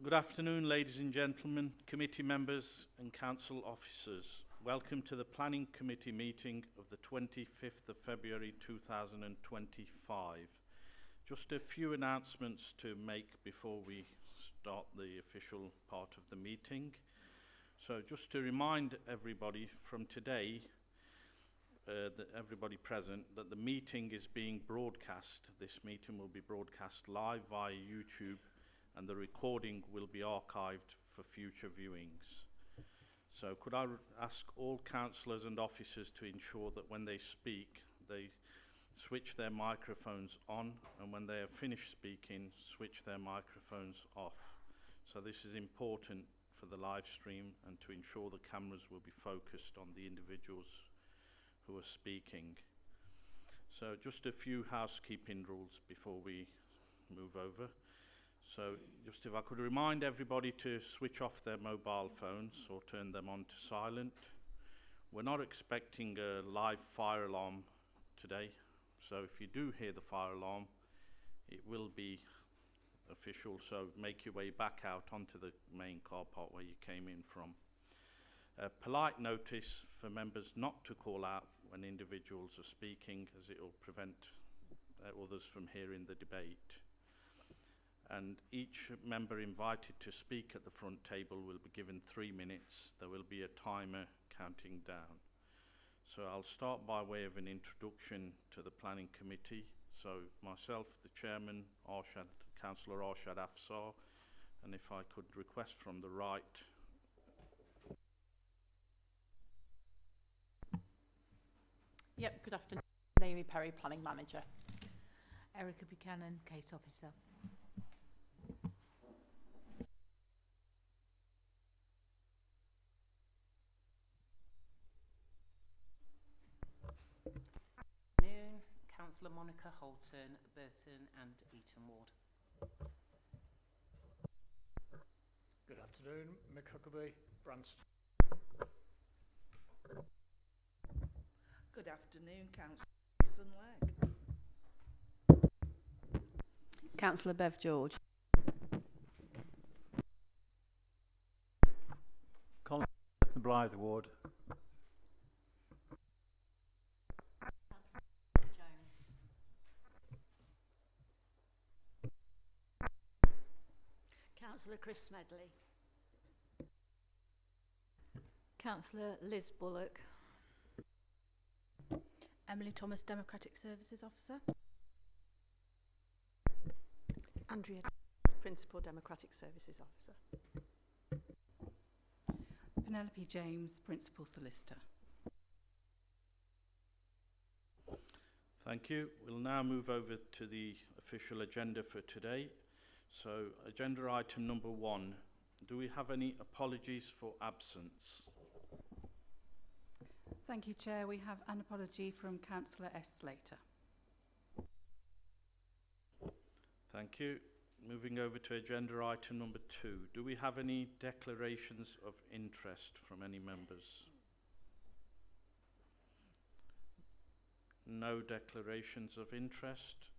Good afternoon, ladies and gentlemen, committee members and council officers. Welcome to the Planning Committee meeting of the 25th of February 2025. Just a few announcements to make before we start the official part of the meeting. So just to remind everybody from today, everybody present, that the meeting is being broadcast. This meeting will be broadcast live via YouTube, and the recording will be archived for future viewings. So could I ask all councillors and officers to ensure that when they speak, they switch their microphones on, and when they have finished speaking, switch their microphones off. So this is important for the live stream and to ensure the cameras will be focused on the individuals who are speaking. So just a few housekeeping rules before we move over. So just if I could remind everybody to switch off their mobile phones or turn them on to silent. We're not expecting a live fire alarm today, so if you do hear the fire alarm, it will be official, so make your way back out onto the main car park where you came in from. A polite notice for members not to call out when individuals are speaking, as it will prevent others from hearing the debate. And each member invited to speak at the front table will be given 3 minutes. There will be a timer counting down. So I'll start by way of an introduction to the Planning Committee. So myself, the Chairman, Councillor Arshad Afsar, and if I could request from the right. Yep, good afternoon. Naomi Perry, Planning Manager. Erica Buchanan, Case Officer. Councillor Monica Holton, Burton and Eaton Ward. Good afternoon, Mick Huckabee, Branston. Good afternoon, Councillor Jason Legg. Councillor Bev George. Colin Blythe Ward. Councillor Chris Smedley. Councillor Liz Bullock. Emily Thomas, Democratic Services Officer. Andrea, Principal Democratic Services Officer. Penelope James, Principal Solicitor. Thank you. We'll now move over to the official agenda for today. So, agenda item number 1. Do we have any apologies for absence? Thank you, Chair. We have an apology from Councillor S. Slater. Thank you. Moving over to agenda item number 2. Do we have any declarations of interest from any members? No declarations of interest.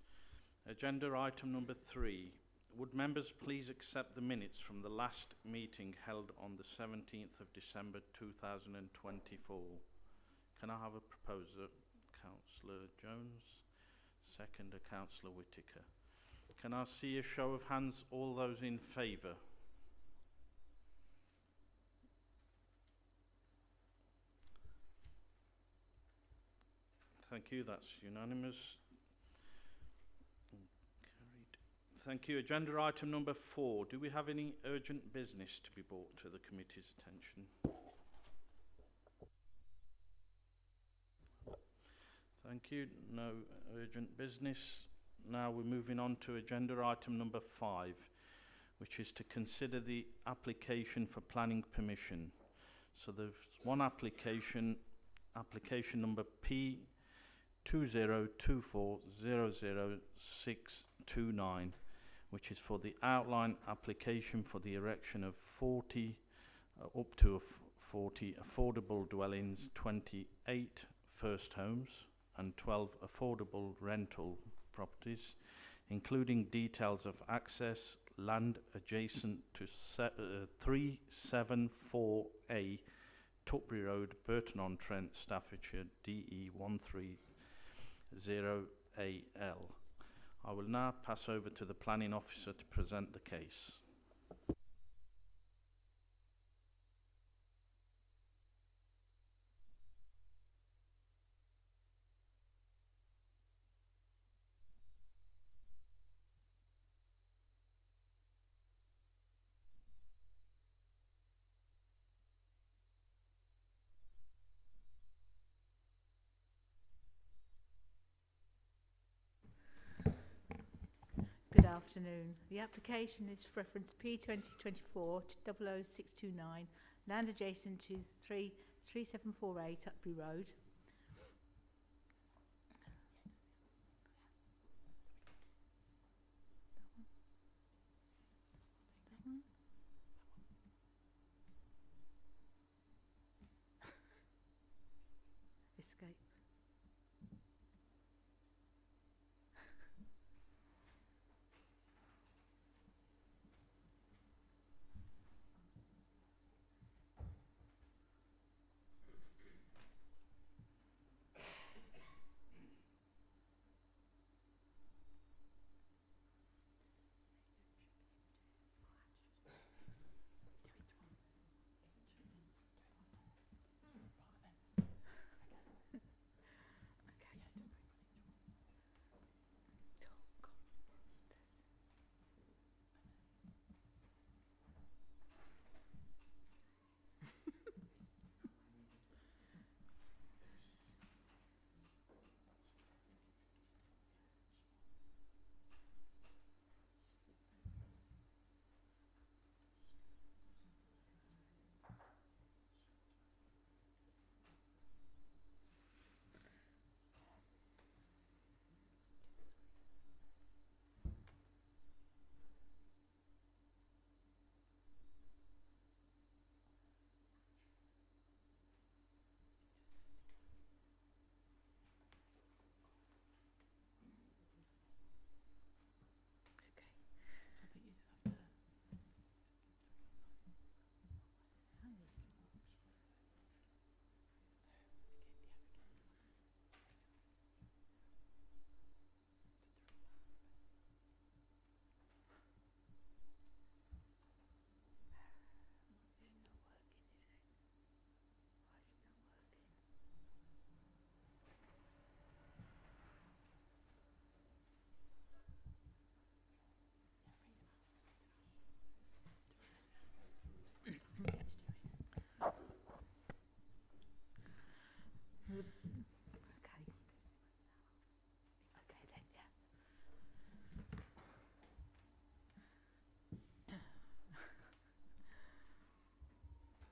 Agenda item number 3. Would members please accept the minutes from the last meeting held on the 17th of December 2024? Can I have a proposer? Councillor Jones. Seconder, Councillor Whittaker. Can I see a show of hands, all those in favour? Thank you, that's unanimous. Thank you. Agenda item number 4. Do we have any urgent business to be brought to the committee's attention? Thank you. No urgent business. Now we're moving on to agenda item number 5, which is to consider the application for planning permission. So there's one application number P2024000629, which is for the outline application for the erection of 40 up to 40 affordable dwellings, 28 first homes and 12 affordable rental properties, including details of access, land adjacent to 374A Tutbury Road, Burton-on-Trent, Staffordshire, DE 130AL. I will now pass over to the planning officer to present the case. Good afternoon. The application is for reference P2024-00629, land adjacent to 3748 Tutbury Road. Escape.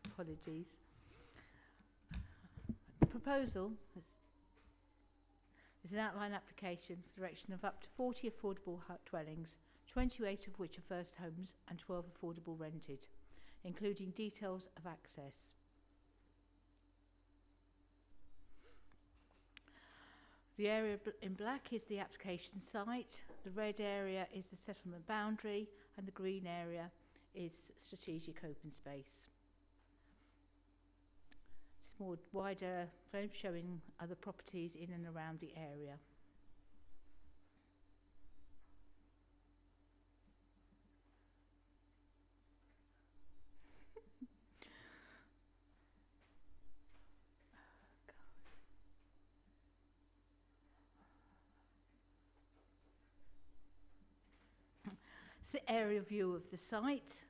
Apologies. The proposal is an outline application for the erection of up to 40 affordable dwellings, 28 of which are first homes and 12 affordable rented, including details of access. The area in black is the application site, the red area is the settlement boundary, and the green area is strategic open space. It's more wider frame showing other properties in and around the area. It's the area view of the site.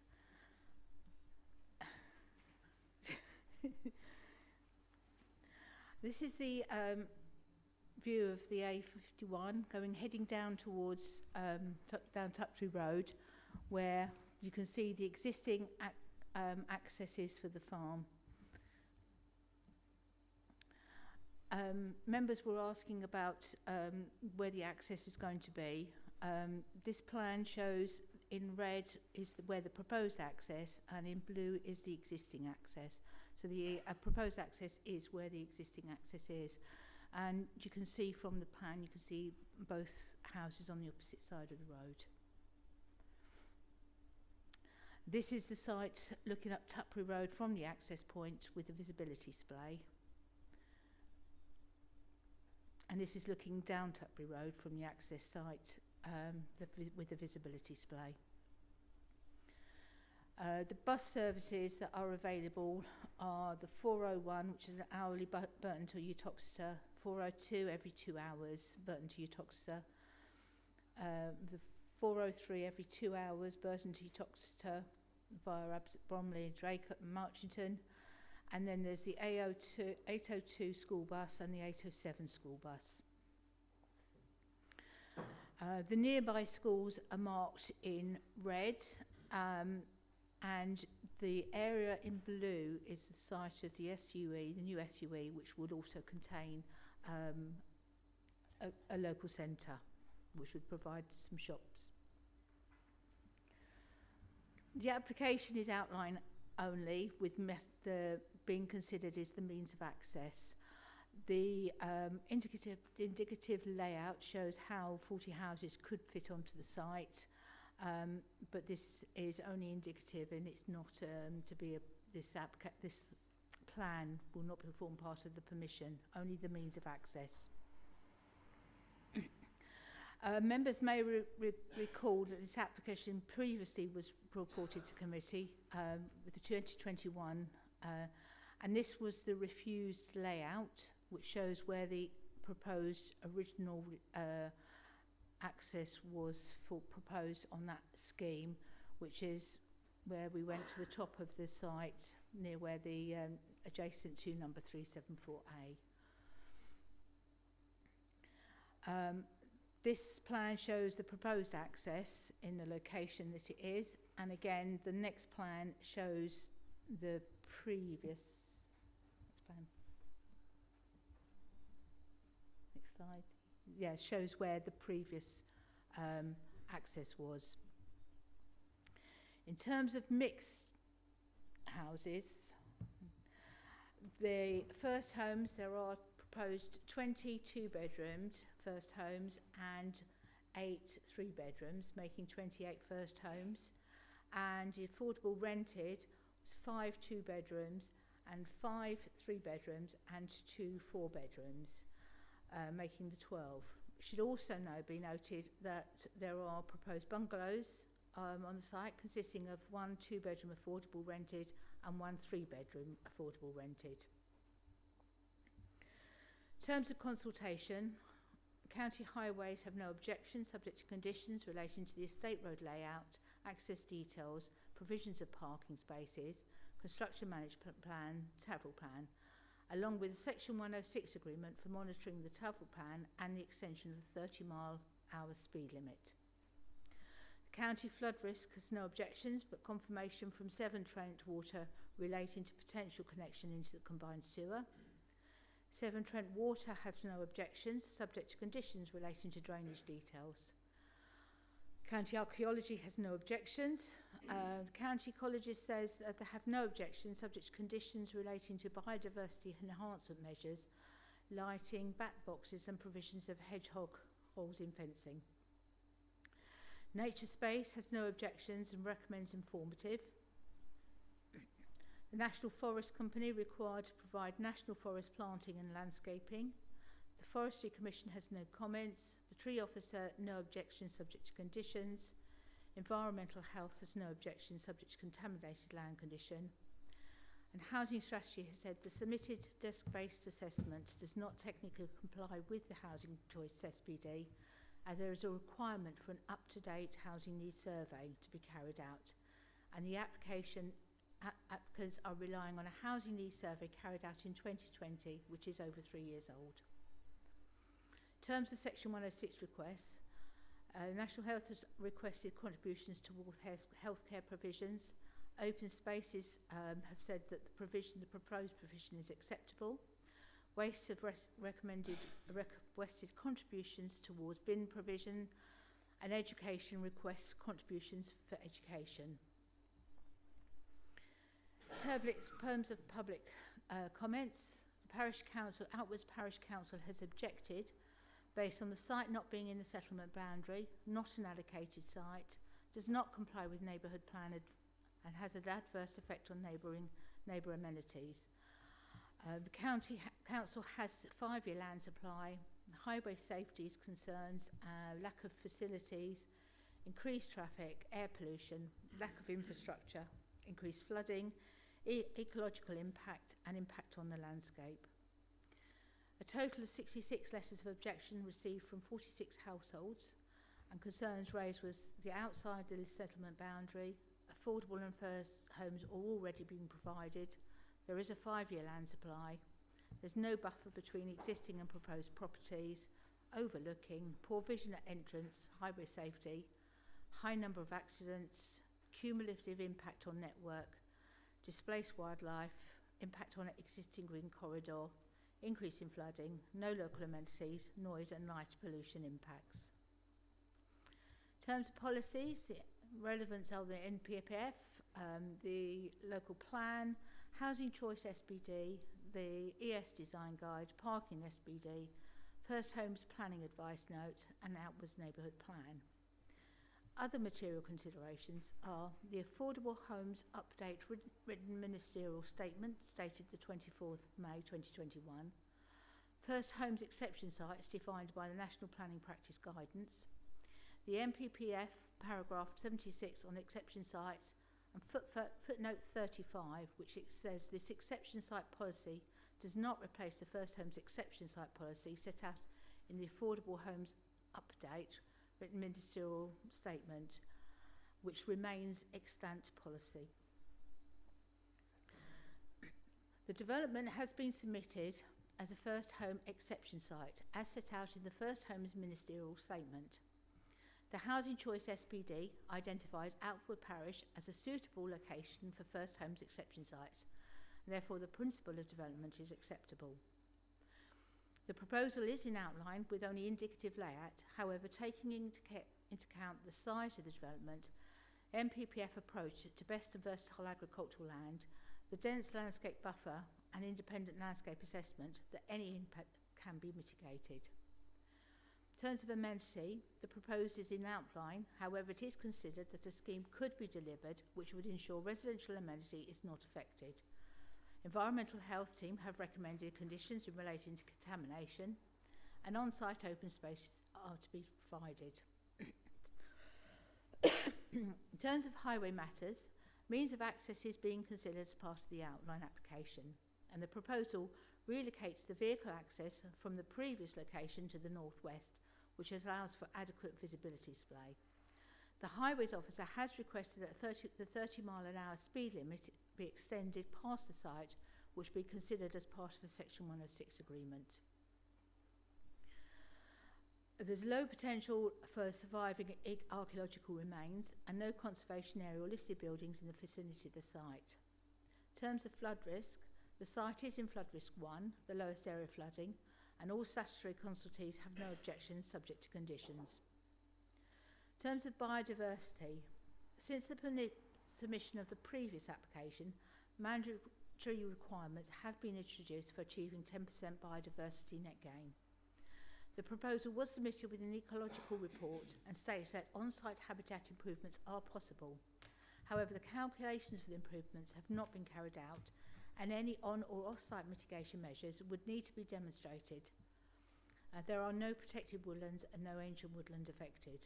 This is the view of the A51 heading down towards down Tutbury Road, where you can see the existing accesses for the farm. Members were asking about where the access is going to be. This plan shows in red is where the proposed access, and in blue is the existing access. So the proposed access is where the existing access is. And you can see from the plan, you can see both houses on the opposite side of the road. This is the site looking up Tutbury Road from the access point with a visibility display. And this is looking down Tutbury Road from the access site with a visibility display. The bus services that are available are the 401, which is an hourly Burton to Uttoxeter, 402 every 2 hours, Burton to Uttoxeter, the 403 every 2 hours, Burton to Uttoxeter via Bromley, Draycott and Marchington, and then there's the 802 school bus and the 807 school bus. The nearby schools are marked in red, and the area in blue is the site of the SUE, the new SUE, which would also contain a local centre, which would provide some shops. The application is outline only, with the being considered as the means of access. The indicative layout shows how 40 houses could fit onto the site, but this is only indicative, and it's not to be this plan will not form part of the permission, only the means of access. Members may recall that this application previously was reported to committee with the 2021, and this was the refused layout, which shows where the proposed original access was proposed on that scheme, which is where we went to the top of the site near where the adjacent to number 374A. This plan shows the proposed access in the location that it is, and again the next plan shows the previous next slide. Yeah, shows where the previous access was. In terms of mixed houses, the first homes, there are proposed 20 two-bedroomed first homes and 8 3-bedrooms, making 28 first homes. And the affordable rented was 5 2-bedrooms and 5 3-bedrooms and 2 4-bedrooms, making the 12. It should also now be noted that there are proposed bungalows on the site consisting of 1 2-bedroom affordable rented and 1 3-bedroom affordable rented. In terms of consultation, county highways have no objection subject to conditions relating to the estate road layout, access details, provisions of parking spaces, construction management plan, travel plan, along with the Section 106 agreement for monitoring the travel plan and the extension of the 30-mile-hour speed limit. The county flood risk has no objections, but confirmation from Severn Trent Water relating to potential connection into the combined sewer. Severn Trent Water has no objections, subject to conditions relating to drainage details. County Archaeology has no objections. The County Ecologist says that they have no objections, subject to conditions relating to biodiversity enhancement measures, lighting, bat boxes and provisions of hedgehog holes in fencing. Nature Space has no objections and recommends informative. The National Forest Company required to provide national forest planting and landscaping. The Forestry Commission has no comments. The Tree Officer, no objections, subject to conditions. Environmental Health has no objections, subject to contaminated land condition. And Housing Strategy has said the submitted desk-based assessment does not technically comply with the Housing Choice SPD, and there is a requirement for an up-to-date housing needs survey to be carried out. And the applicants are relying on a housing needs survey carried out in 2020, which is over 3 years old. In terms of Section 106 requests, National Health has requested contributions towards healthcare provisions. Open Spaces have said that the proposed provision is acceptable. Waste have requested contributions towards bin provision, and Education requests contributions for education. In terms of public comments, the Parish Council, Outwards Parish Council has objected based on the site not being in the settlement boundary, not an allocated site, does not comply with neighbourhood plan and has an adverse effect on neighbour amenities. The council has 5-year land supply, highway safety concerns, lack of facilities, increased traffic, air pollution, lack of infrastructure, increased flooding, ecological impact and impact on the landscape. A total of 66 letters of objection received from 46 households, and concerns raised was the outside the settlement boundary, affordable and first homes are already being provided, there is a 5-year land supply, there's no buffer between existing and proposed properties, overlooking, poor vision at entrance, highway safety, high number of accidents, cumulative impact on network, displaced wildlife, impact on existing green corridor, increase in flooding, no local amenities, noise and light pollution impacts. In terms of policies, the relevance of the NPPF, the local plan, housing choice SBD, the ES design guide, parking SBD, first homes planning advice note and outwards neighbourhood plan. Other material considerations are the Affordable Homes Update Written Ministerial Statement dated the 24th May 2021, First Homes Exception Sites defined by the National Planning Practice Guidance, the NPPF paragraph 76 on exception sites, and footnote 35, which it says this exception site policy does not replace the First Homes Exception Site policy set out in the Affordable Homes Update Written Ministerial Statement, which remains extant policy. The development has been submitted as a first home exception site, as set out in the First Homes Ministerial Statement. The Housing Choice SPD identifies Outwood Parish as a suitable location for first homes exception sites, and therefore the principle of development is acceptable. The proposal is in outline with only indicative layout, however, taking into account the size of the development, NPPF approach to best and versatile agricultural land, the dense landscape buffer and independent landscape assessment, that any impact can be mitigated. In terms of amenity, the proposed is in outline, however it is considered that a scheme could be delivered which would ensure residential amenity is not affected. Environmental Health Team have recommended conditions in relating to contamination, and on-site open spaces are to be provided. In terms of highway matters, means of access is being considered as part of the outline application, and the proposal relocates the vehicle access from the previous location to the northwest, which allows for adequate visibility display. The Highways Officer has requested that the 30-mile-an-hour speed limit be extended past the site, which be considered as part of a Section 106 agreement. There's low potential for surviving archaeological remains and no conservation area or listed buildings in the vicinity of the site. In terms of flood risk, the site is in flood risk 1, the lowest area of flooding, and all statutory consultees have no objections subject to conditions. In terms of biodiversity, since the submission of the previous application, mandatory requirements have been introduced for achieving 10% biodiversity net gain. The proposal was submitted with an ecological report and states that on-site habitat improvements are possible. However, the calculations for the improvements have not been carried out, and any on or off-site mitigation measures would need to be demonstrated. There are no protected woodlands and no ancient woodland affected.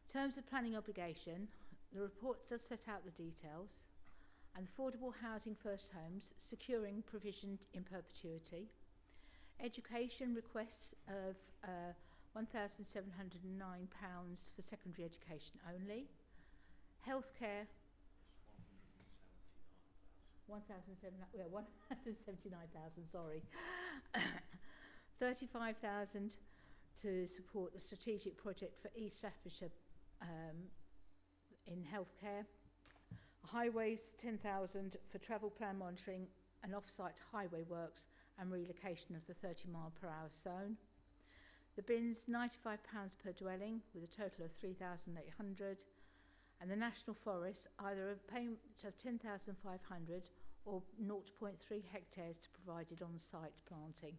In terms of planning obligation, the report does set out the details, and affordable housing first homes, securing provision in perpetuity, education requests of £1,709 for secondary education only, healthcare 179,000, sorry. 35,000 to support the strategic project for East Staffordshire in healthcare. Highways 10,000 for travel plan monitoring and off-site highway works and relocation of the 30-mile-per-hour zone. The bins £95 per dwelling with a total of 3,800. And the National Forest, either a payment of 10,500 or 0.3 hectares to provided on-site planting.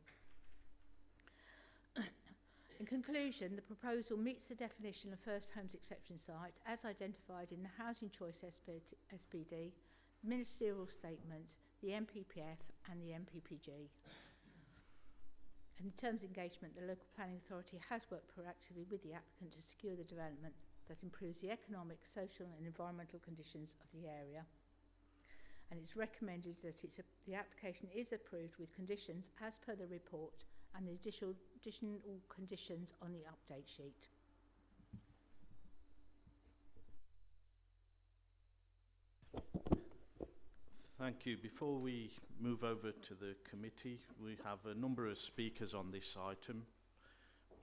In conclusion, the proposal meets the definition of first homes exception site as identified in the Housing Choice SPD, Ministerial Statement, the MPPF and the MPPG. And in terms of engagement, the local planning authority has worked proactively with the applicant to secure the development that improves the economic, social and environmental conditions of the area. And it's recommended that the application is approved with conditions as per the report and the additional conditions on the update sheet. Thank you. Before we move over to the committee, we have a number of speakers on this item.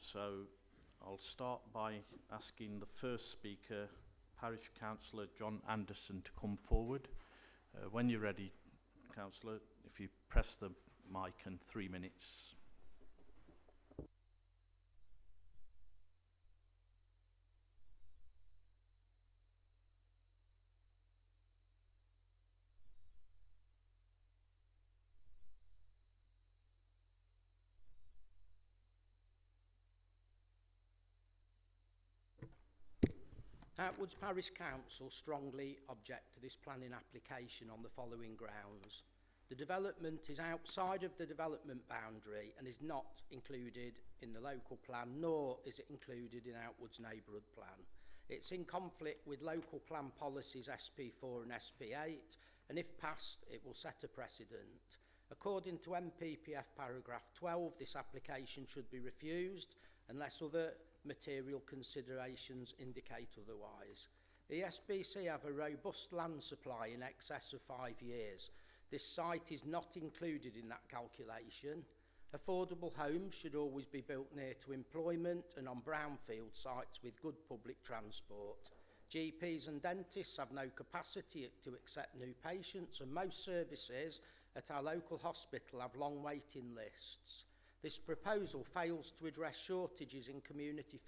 So I'll start by asking the first speaker, Parish Councillor John Anderson, to come forward. When you're ready, Councillor, if you press the mic and 3 minutes. Outwards Parish Council strongly object to this planning application on the following grounds. The development is outside of the development boundary and is not included in the local plan, nor is it included in Outwards Neighbourhood Plan. It's in conflict with local plan policies SP4 and SP8, and if passed, it will set a precedent. According to MPPF paragraph 12, this application should be refused unless other material considerations indicate otherwise. The SBC have a robust land supply in excess of 5 years. This site is not included in that calculation. Affordable homes should always be built near to employment and on brownfield sites with good public transport. GPs and dentists have no capacity to accept new patients, and most services at our local hospital have long waiting lists. This proposal fails to address shortages in community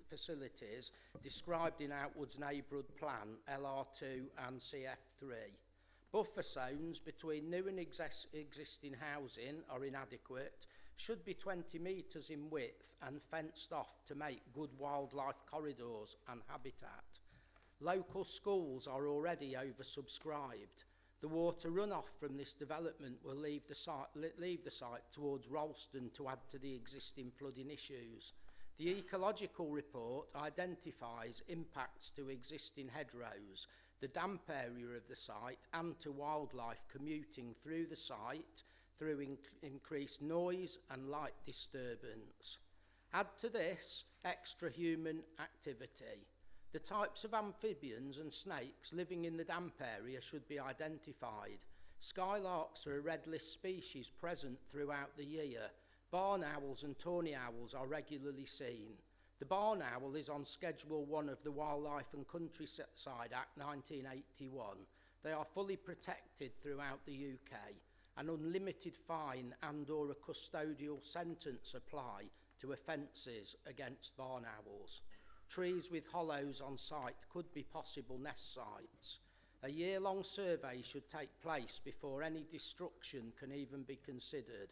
facilities described in Outwards Neighbourhood Plan LR2 and CF3. Buffer zones between new and existing housing are inadequate, should be 20 metres in width and fenced off to make good wildlife corridors and habitat. Local schools are already oversubscribed. The water runoff from this development will leave the site towards Ralston to add to the existing flooding issues. The ecological report identifies impacts to existing hedgerows, the damp area of the site, and to wildlife commuting through the site through increased noise and light disturbance. Add to this extra human activity. The types of amphibians and snakes living in the damp area should be identified. Skylarks are a red list species present throughout the year. Barn owls and tawny owls are regularly seen. The barn owl is on Schedule 1 of the Wildlife and Countryside Act 1981. They are fully protected throughout the UK. An unlimited fine and/or a custodial sentence apply to offences against barn owls. Trees with hollows on site could be possible nest sites. A year-long survey should take place before any destruction can even be considered.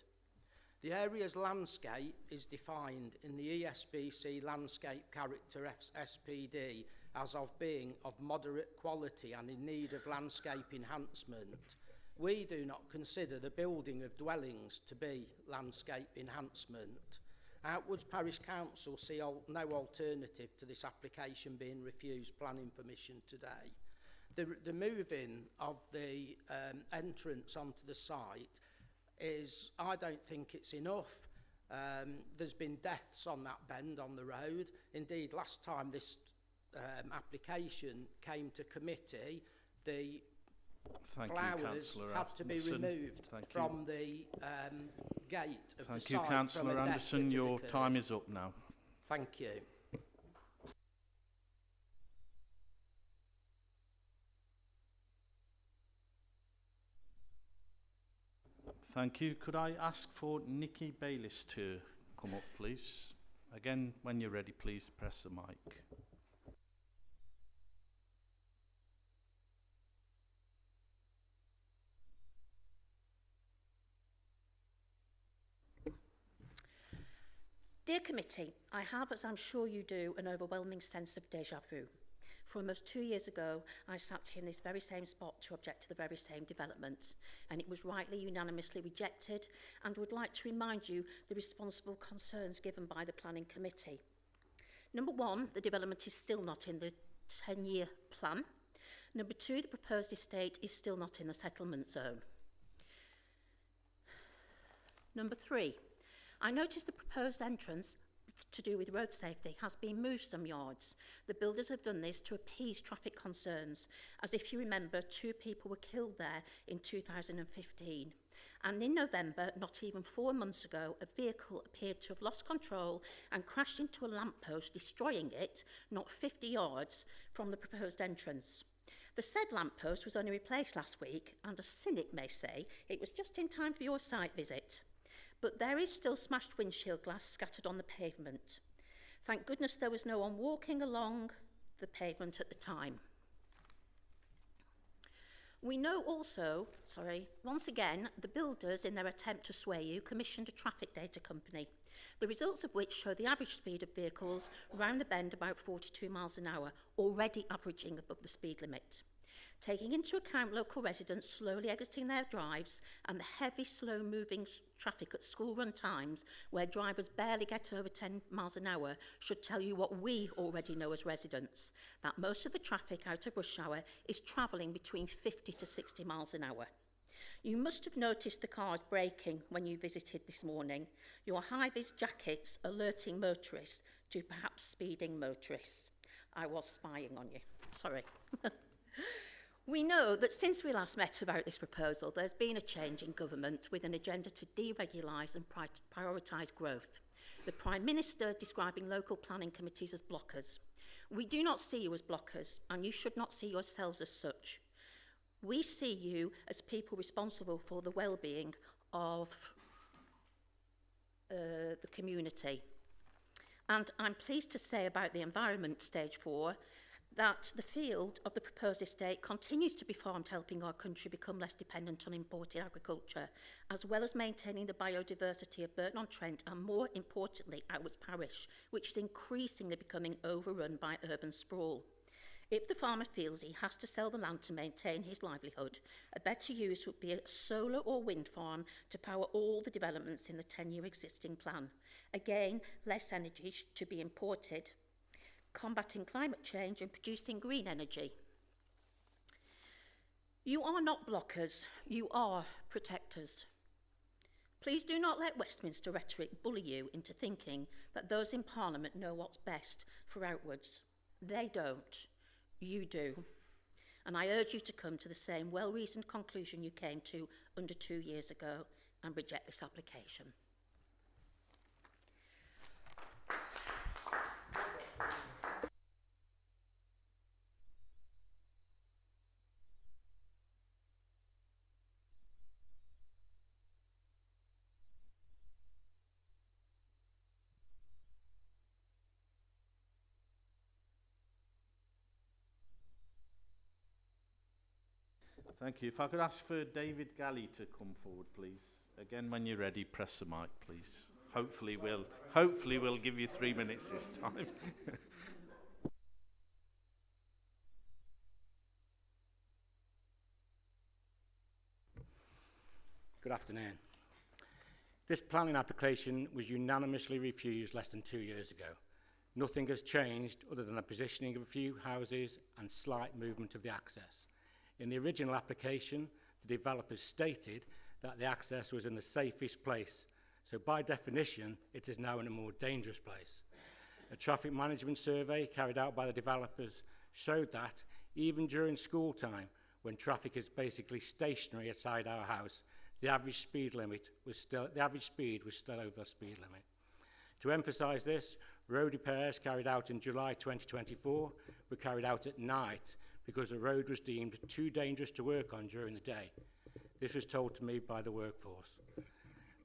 The area's landscape is defined in the ESBC Landscape Character SPD as of being of moderate quality and in need of landscape enhancement. We do not consider the building of dwellings to be landscape enhancement. Outwards Parish Council see no alternative to this application being refused planning permission today. The moving of the entrance onto the site is, I don't think it's enough. There's been deaths on that bend on the road. Indeed, last time this application came to committee, the flowers had to be removed from the gate of the site. Thank you, Councillor Anderson. Your time is up now. Thank you. Thank you. Could I ask for Nikki Bayliss to come up, please? Again, when you're ready, please press the mic. Dear committee, I have, as I'm sure you do, an overwhelming sense of déjà vu. For almost 2 years ago, I sat here in this very same spot to object to the very same development, and it was rightly unanimously rejected, and would like to remind you the responsible concerns given by the Planning Committee. Number one, the development is still not in the 10-year plan. Number two, the proposed estate is still not in the settlement zone. Number three, I noticed the proposed entrance to do with road safety has been moved some yards. The builders have done this to appease traffic concerns, as if you remember, 2 people were killed there in 2015. And in November, not even 4 months ago, a vehicle appeared to have lost control and crashed into a lamppost, destroying it not 50 yards from the proposed entrance. The said lamppost was only replaced last week, and a cynic may say it was just in time for your site visit. But there is still smashed windshield glass scattered on the pavement. Thank goodness there was no one walking along the pavement at the time. We know also, once again, the builders, in their attempt to sway you, commissioned a traffic data company, the results of which show the average speed of vehicles round the bend about 42 miles an hour, already averaging above the speed limit. Taking into account local residents slowly exiting their drives and the heavy, slow-moving traffic at school run times, where drivers barely get over 10 miles an hour, should tell you what we already know as residents, that most of the traffic out of rush hour is travelling between 50 to 60 miles an hour. You must have noticed the cars braking when you visited this morning, your high-vis jackets alerting motorists to perhaps speeding motorists. I was spying on you, sorry. We know that since we last met about this proposal, there's been a change in government with an agenda to deregulise and prioritise growth. The Prime Minister describing local planning committees as blockers. We do not see you as blockers, and you should not see yourselves as such. We see you as people responsible for the well-being of the community. And I'm pleased to say about the environment stage 4 that the field of the proposed estate continues to be farmed, helping our country become less dependent on imported agriculture, as well as maintaining the biodiversity of Burton-on-Trent and, more importantly, Outwards Parish, which is increasingly becoming overrun by urban sprawl. If the farmer feels he has to sell the land to maintain his livelihood, a better use would be a solar or wind farm to power all the developments in the 10-year existing plan. Again, less energy to be imported, combating climate change and producing green energy. You are not blockers, you are protectors. Please do not let Westminster rhetoric bully you into thinking that those in Parliament know what's best for Outwards. They don't, you do. And I urge you to come to the same well-reasoned conclusion you came to under 2 years ago and reject this application. Thank you. If I could ask for David Galley to come forward, please. Again, when you're ready, press the mic, please. Hopefully we'll give you 3 minutes this time. Good afternoon. This planning application was unanimously refused less than 2 years ago. Nothing has changed other than the positioning of a few houses and slight movement of the access. In the original application, the developers stated that the access was in the safest place, so by definition, it is now in a more dangerous place. A traffic management survey carried out by the developers showed that even during school time, when traffic is basically stationary outside our house, the average speed was still over the speed limit. To emphasise this, road repairs carried out in July 2024 were carried out at night because the road was deemed too dangerous to work on during the day. This was told to me by the workforce.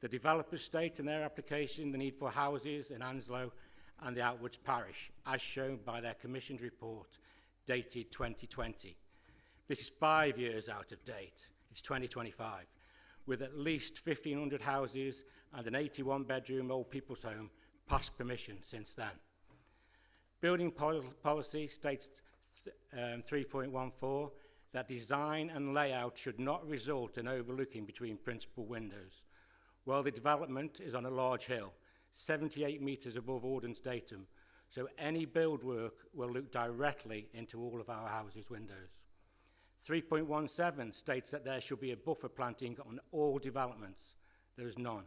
The developers state in their application the need for houses in Anslow and the Outwards Parish, as shown by their commissioned report dated 2020. This is 5 years out of date. It's 2025, with at least 1,500 houses and an 81-bedroom old people's home past permission since then. Building policy states 3.14 that design and layout should not result in overlooking between principal windows. Well, the development is on a large hill, 78 metres above ordnance datum, so any build work will look directly into all of our houses' windows. 3.17 states that there should be a buffer planting on all developments. There is none.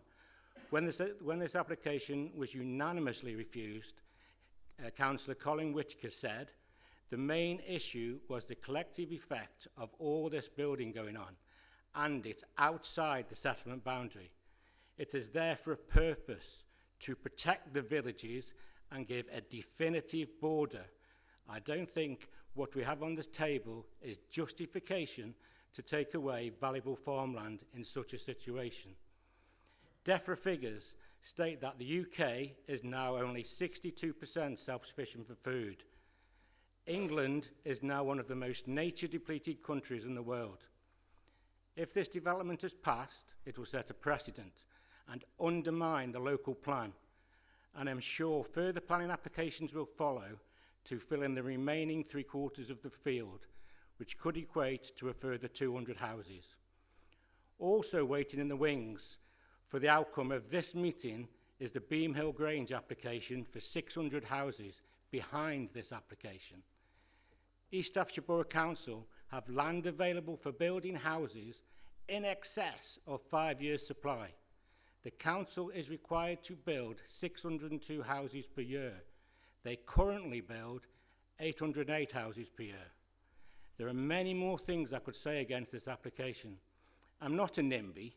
When this application was unanimously refused, Councillor Colin Whitaker said, the main issue was the collective effect of all this building going on, and it's outside the settlement boundary. It is there for a purpose, to protect the villages and give a definitive border. I don't think what we have on this table is justification to take away valuable farmland in such a situation. DEFRA figures state that the UK is now only 62% self-sufficient for food. England is now one of the most nature-depleted countries in the world. If this development is passed, it will set a precedent and undermine the local plan, and I'm sure further planning applications will follow to fill in the remaining 3/4 of the field, which could equate to a further 200 houses. Also waiting in the wings for the outcome of this meeting is the Beam Hill Grange application for 600 houses behind this application. East Staffordshire Borough Council have land available for building houses in excess of 5 years' supply. The council is required to build 602 houses per year. They currently build 808 houses per year. There are many more things I could say against this application. I'm not a NIMBY,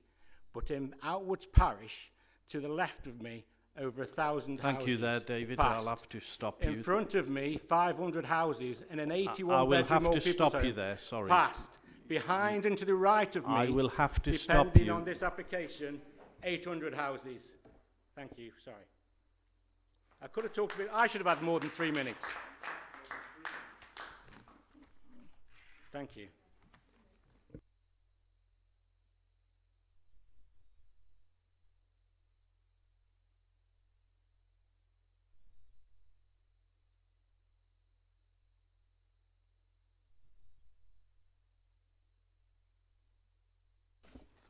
but in Outwards Parish, to the left of me, over 1,000 houses. Thank you there, David. Passed. I'll have to stop you. In front of me, 500 houses in an 81 I will bedroom have to stop you there, sorry. Passed. Behind and to the right of me, I will have to stop depending you. on this application, 800 houses. Thank you, sorry. I could have talked a bit, I should have had more than 3 minutes. Thank you.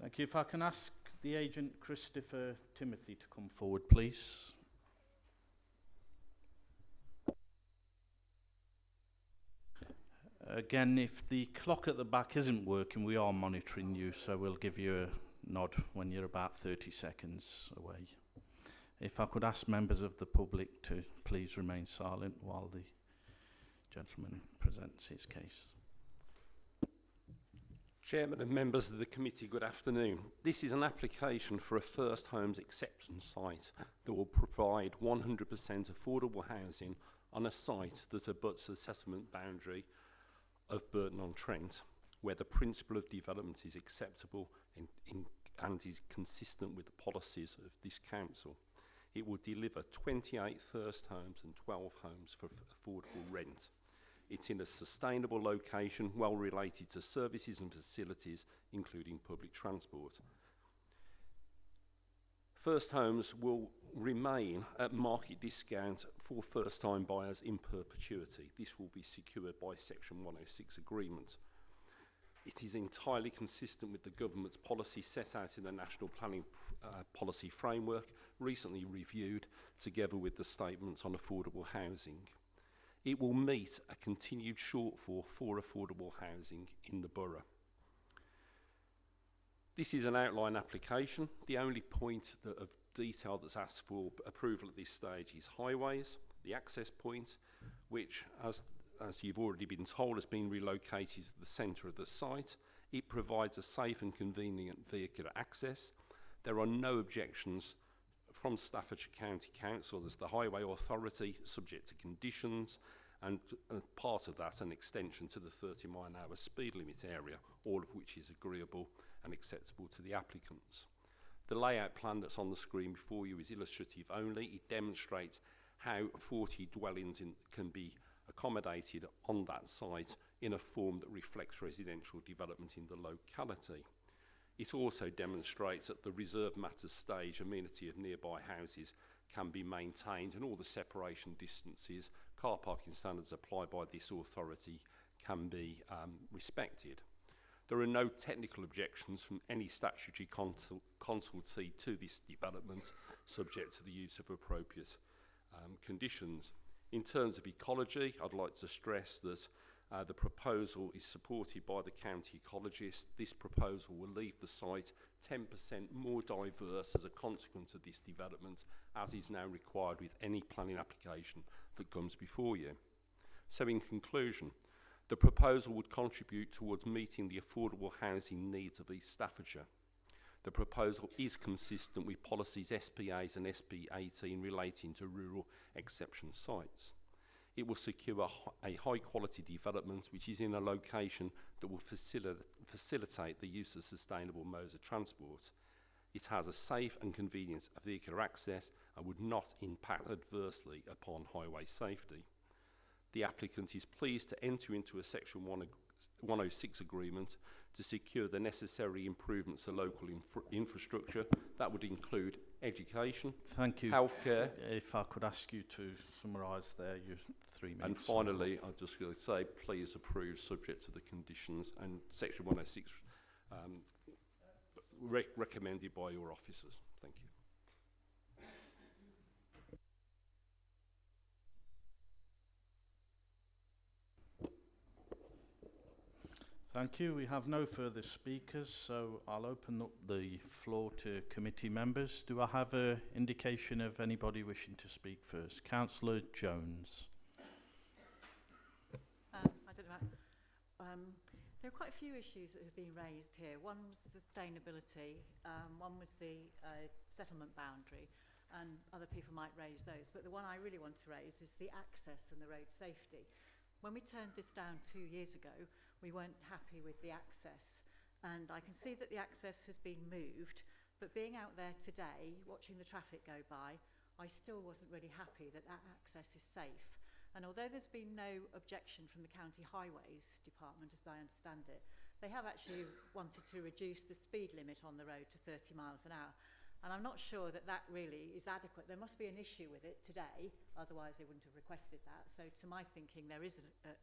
Thank you. If I can ask the agent, Christopher Timothy, to come forward, please. Again, if the clock at the back isn't working, we are monitoring you, so we'll give you a nod when you're about 30 seconds away. If I could ask members of the public to please remain silent while the gentleman presents his case. Chairman and members of the committee, good afternoon. This is an application for a first homes exception site that will provide 100% affordable housing on a site that abuts the settlement boundary of Burton-on-Trent, where the principle of development is acceptable and is consistent with the policies of this council. It will deliver 28 first homes and 12 homes for affordable rent. It's in a sustainable location, well related to services and facilities, including public transport. First homes will remain at market discount for first-time buyers in perpetuity. This will be secured by Section 106 agreement. It is entirely consistent with the government's policy set out in the National Planning Policy Framework, recently reviewed together with the statements on affordable housing. It will meet a continued shortfall for affordable housing in the borough. This is an outline application. The only point of detail that's asked for approval at this stage is highways, the access point, which, as you've already been told, has been relocated to the centre of the site. It provides a safe and convenient vehicular access. There are no objections from Staffordshire County Council as the Highway Authority, subject to conditions, and part of that an extension to the 30-mile-an-hour speed limit area, all of which is agreeable and acceptable to the applicants. The layout plan that's on the screen before you is illustrative only. It demonstrates how 40 dwellings can be accommodated on that site in a form that reflects residential development in the locality. It also demonstrates at the reserve matters stage amenity of nearby houses can be maintained and all the separation distances, car parking standards applied by this authority can be respected. There are no technical objections from any statutory consultee to this development, subject to the use of appropriate conditions. In terms of ecology, I'd like to stress that the proposal is supported by the county ecologist. This proposal will leave the site 10% more diverse as a consequence of this development, as is now required with any planning application that comes before you. So in conclusion, the proposal would contribute towards meeting the affordable housing needs of East Staffordshire. The proposal is consistent with policies SP8 and SP18 relating to rural exception sites. It will secure a high-quality development which is in a location that will facilitate the use of sustainable modes of transport. It has a safe and convenient vehicular access and would not impact adversely upon highway safety. The applicant is pleased to enter into a Section 106 agreement to secure the necessary improvements to local infrastructure. That would include education, Thank you. healthcare. If I could ask you to summarise there your 3 minutes. And finally, I'm just going to say, please approve subject to the conditions and Section 106 recommended by your officers. Thank you. Thank you. We have no further speakers, so I'll open up the floor to committee members. Do I have an indication of anybody wishing to speak first? Councillor Jones. I don't know. There are quite a few issues that have been raised here. One was sustainability, one was the settlement boundary, and other people might raise those. But the one I really want to raise is the access and the road safety. When we turned this down 2 years ago, we weren't happy with the access. And I can see that the access has been moved, but being out there today, watching the traffic go by, I still wasn't really happy that that access is safe. And although there's been no objection from the County Highways Department, as I understand it, they have actually wanted to reduce the speed limit on the road to 30 miles an hour. And I'm not sure that that really is adequate. There must be an issue with it today, otherwise they wouldn't have requested that. So to my thinking, there is a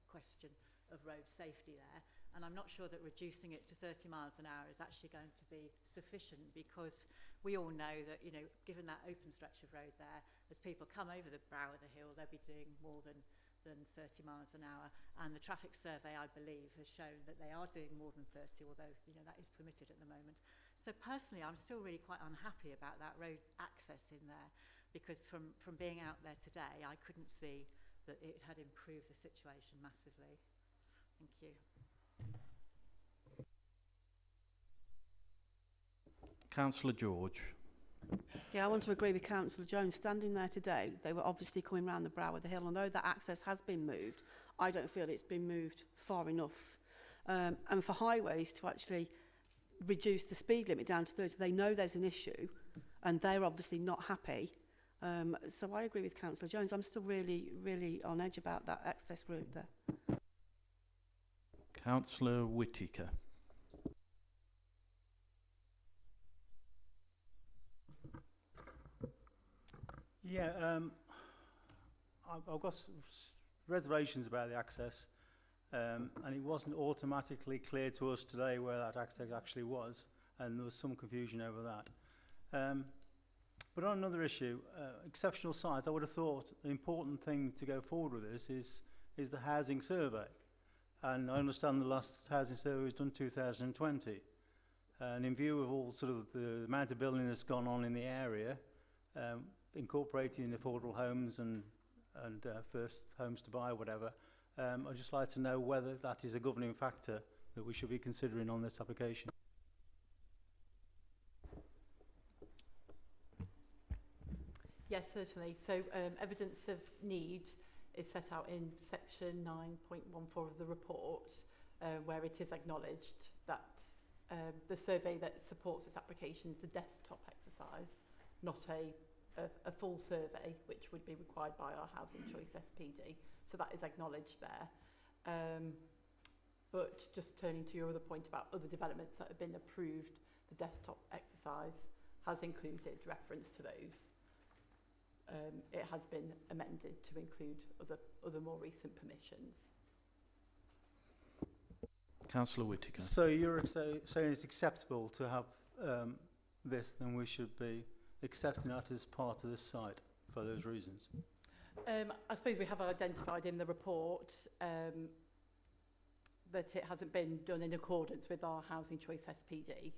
question of road safety there. And I'm not sure that reducing it to 30 miles an hour is actually going to be sufficient, because we all know that, you know, given that open stretch of road there, as people come over the brow of the hill, they'll be doing more than 30 miles an hour. And the traffic survey, I believe, has shown that they are doing more than 30, although, you know, that is permitted at the moment. So personally, I'm still really quite unhappy about that road access in there, because from being out there today, I couldn't see that it had improved the situation massively. Thank you. Councillor George. Yeah, I want to agree with Councillor Jones. Standing there today, they were obviously coming round the brow of the hill, and though that access has been moved, I don't feel it's been moved far enough. And for highways to actually reduce the speed limit down to 30, they know there's an issue, and they're obviously not happy. So I agree with Councillor Jones. I'm still really, really on edge about that access route there. Councillor Whittaker. Yeah, I've got reservations about the access, and it wasn't automatically clear to us today where that access actually was, and there was some confusion over that. But on another issue, exceptional sites, I would have thought the important thing to go forward with this is the housing survey. And I understand the last housing survey was done 2020. And in view of all sort of the amount of building that's gone on in the area, incorporating affordable homes and first homes to buy, whatever, I'd just like to know whether that is a governing factor that we should be considering on this application. Yes, certainly. So evidence of need is set out in section 9.14 of the report, where it is acknowledged that the survey that supports this application is a desktop exercise, not a full survey, which would be required by our Housing Choice SPD. So that is acknowledged there. But just turning to your other point about other developments that have been approved, the desktop exercise has included reference to those. it has been amended to include other more recent permissions. Councillor Whittaker. So you're saying it's acceptable to have this, then we should be accepting that as part of this site for those reasons? I suppose we have identified in the report that it hasn't been done in accordance with our Housing Choice SPD,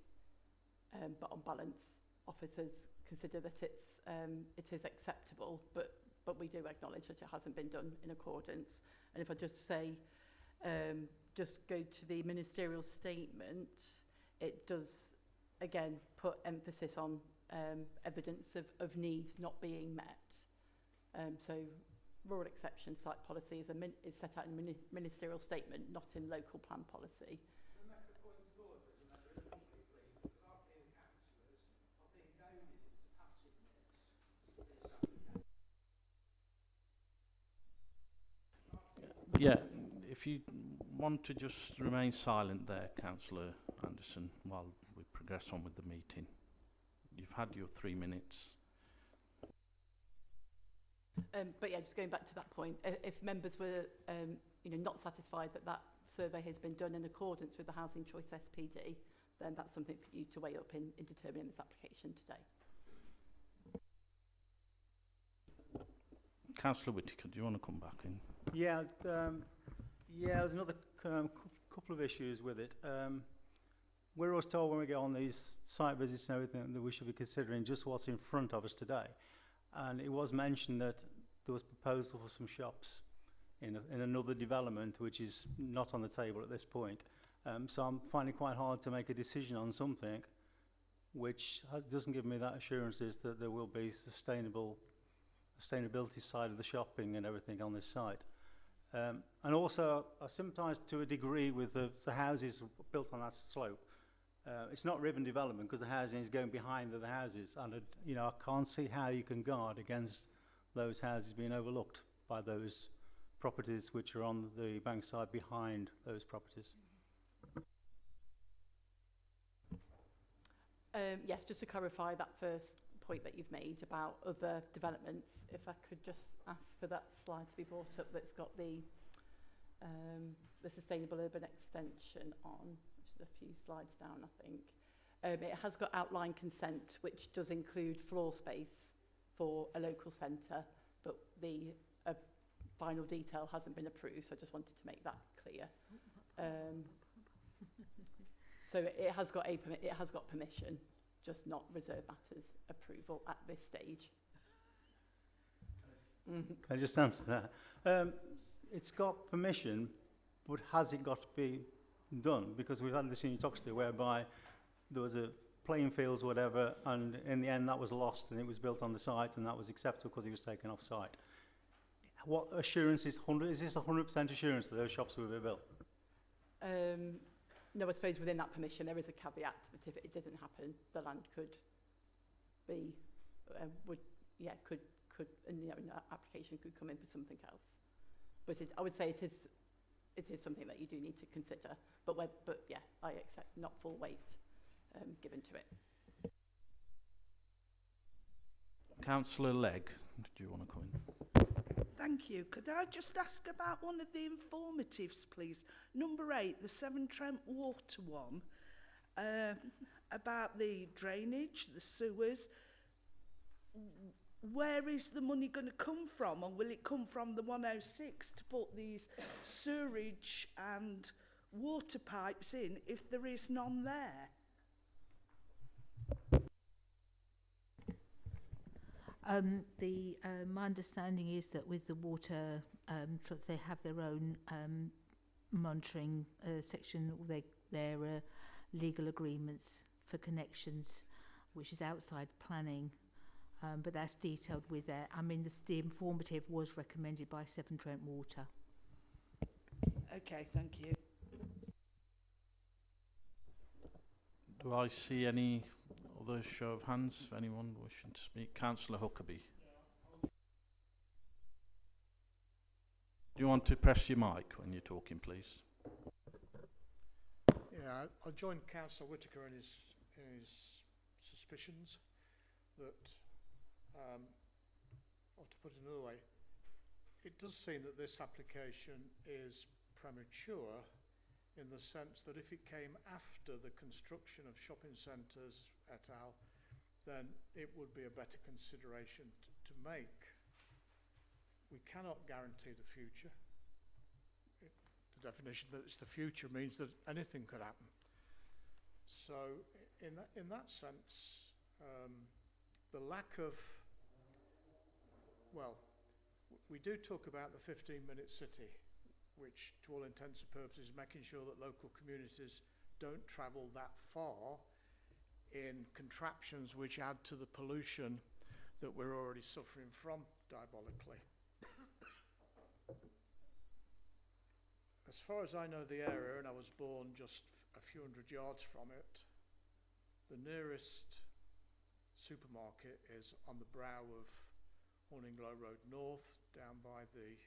but on balance, officers consider that it is acceptable, but we do acknowledge that it hasn't been done in accordance. And if I just say, just go to the ministerial statement, it does again put emphasis on evidence of need not being met. So rural exception site policy is set out in ministerial statement, not in local plan policy. Yeah, if you want to just remain silent there, Councillor Anderson, while we progress on with the meeting. You've had your 3 minutes. But yeah, just going back to that point, if members were not satisfied that that survey has been done in accordance with the Housing Choice SPD, then that's something for you to weigh up in determining this application today. Councillor Whittaker, do you want to come back in? Yeah, there's another couple of issues with it. We're always told when we get on these site visits and everything that we should be considering just what's in front of us today. And it was mentioned that there was proposal for some shops in another development which is not on the table at this point. So I'm finding it quite hard to make a decision on something which doesn't give me that assurances that there will be sustainability side of the shopping and everything on this site. And also, I sympathise to a degree with the houses built on that slope. It's not ribbon development because the housing is going behind the houses, and I can't see how you can guard against those houses being overlooked by those properties which are on the bankside behind those properties. Yes, just to clarify that first point that you've made about other developments, if I could just ask for that slide to be brought up that's got the sustainable urban extension on, which is a few slides down, I think. It has got outline consent, which does include floor space for a local centre, but the final detail hasn't been approved, so I just wanted to make that clear. So it has got permission, just not reserve matters approval at this stage. Can I just answer that? It's got permission, but has it got to be done? Because we've had this in Uttoxeter whereby there was a playing fields or whatever, and in the end that was lost and it was built on the site and that was acceptable because it was taken off site. What assurance is this 100% assurance that those shops will be built? No, I suppose within that permission there is a caveat that if it didn't happen, the land could be, an application could come in for something else. But I would say it is something that you do need to consider. But yeah, I accept not full weight given to it. Councillor Legg, did you want to come in? Thank you. Could I just ask about one of the informatives, please? Number 8, the Severn Trent Water one, about the drainage, the sewers. Where is the money going to come from? Or will it come from the 106 to put these sewerage and water pipes in if there is none there? My understanding is that with the water, they have their own monitoring section, their legal agreements for connections, which is outside planning, but that's detailed with that. I mean, the informative was recommended by Severn Trent Water. Okay, thank you. Do I see any other show of hands? Anyone wishing to speak? Councillor Huckabee. Do you want to press your mic when you're talking, please? Yeah, I'll join Councillor Whittaker in his suspicions that or to put it another way, it does seem that this application is premature in the sense that if it came after the construction of shopping centres et al., then it would be a better consideration to make. We cannot guarantee the future. The definition that it's the future means that anything could happen. So in that sense, the lack of, well, we do talk about the 15-minute city, which to all intents and purposes is making sure that local communities don't travel that far in contraptions which add to the pollution that we're already suffering from diabolically. As far as I know the area, and I was born just a few hundred yards from it, the nearest supermarket is on the brow of Horninglow Road North, down by the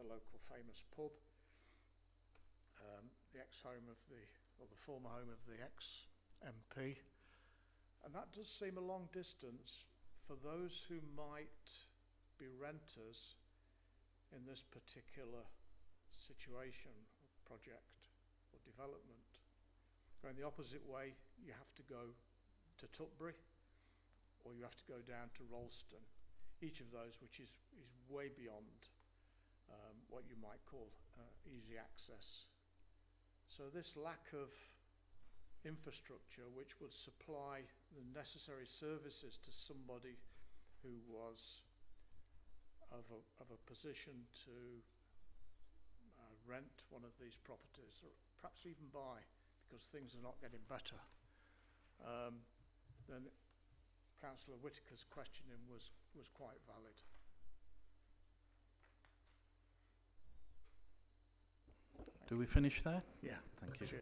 local famous pub, the ex-home of or the former home of the ex-MP. And that does seem a long distance for those who might be renters in this particular situation, or project, or development. Going the opposite way, you have to go to Tutbury, or you have to go down to Rollston. Each of those which is way beyond what you might call easy access. So this lack of infrastructure which would supply the necessary services to somebody who was of a position to rent one of these properties, or perhaps even buy, because things are not getting better, then Councillor Whitaker's questioning was quite valid. Do we finish there? Yeah. Thank you.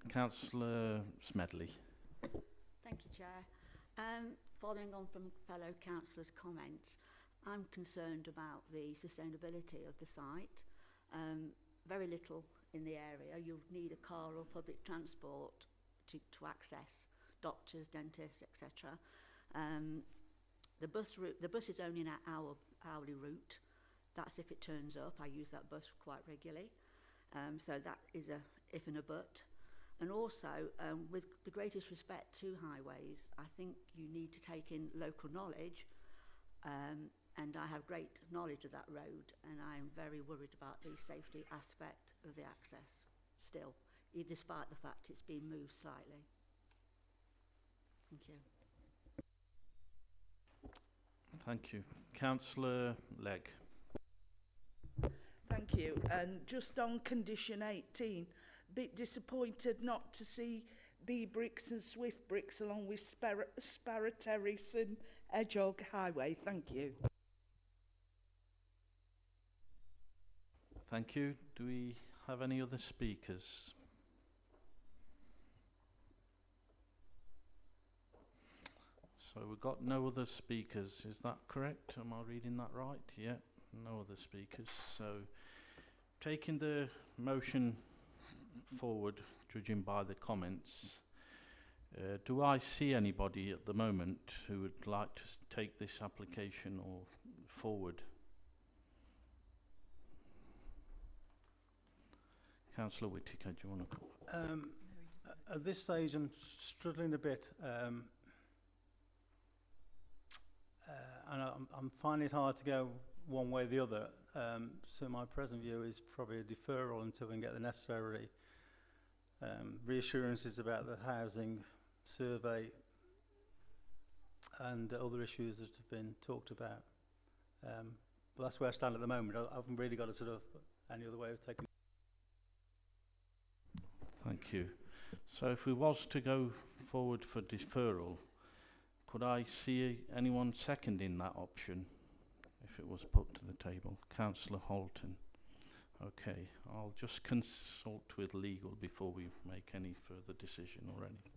Councillor Smedley. Thank you, Chair. Following on from fellow councillors' comments, I'm concerned about the sustainability of the site. Very little in the area. You'll need a car or public transport to access doctors, dentists, etc. The bus is only an hourly route. That's if it turns up. I use that bus quite regularly. So that is a if and a but. And also, with the greatest respect to highways, I think you need to take in local knowledge. And I have great knowledge of that road, and I am very worried about the safety aspect of the access still, despite the fact it's been moved slightly. Thank you. Thank you. Councillor Legg. Thank you. And just on condition 18, a bit disappointed not to see B bricks and Swift bricks along with Sparrow Terrace and Edgehog Highway. Thank you. Thank you. Do we have any other speakers? So we've got no other speakers. Is that correct? Am I reading that right? Yeah, no other speakers. So taking the motion forward, judging by the comments, do I see anybody at the moment who would like to take this application or forward? Councillor Whitaker, do you want to? At this stage, I'm struggling a bit, and I'm finding it hard to go one way or the other. So my present view is probably a deferral until we can get the necessary reassurances about the housing survey and other issues that have been talked about. But that's where I stand at the moment. I haven't really got a sort of any other way of taking. Thank you. So if we was to go forward for deferral, could I see anyone seconding that option if it was put to the table? Councillor Holton. Okay, I'll just consult with legal before we make any further decision or anything.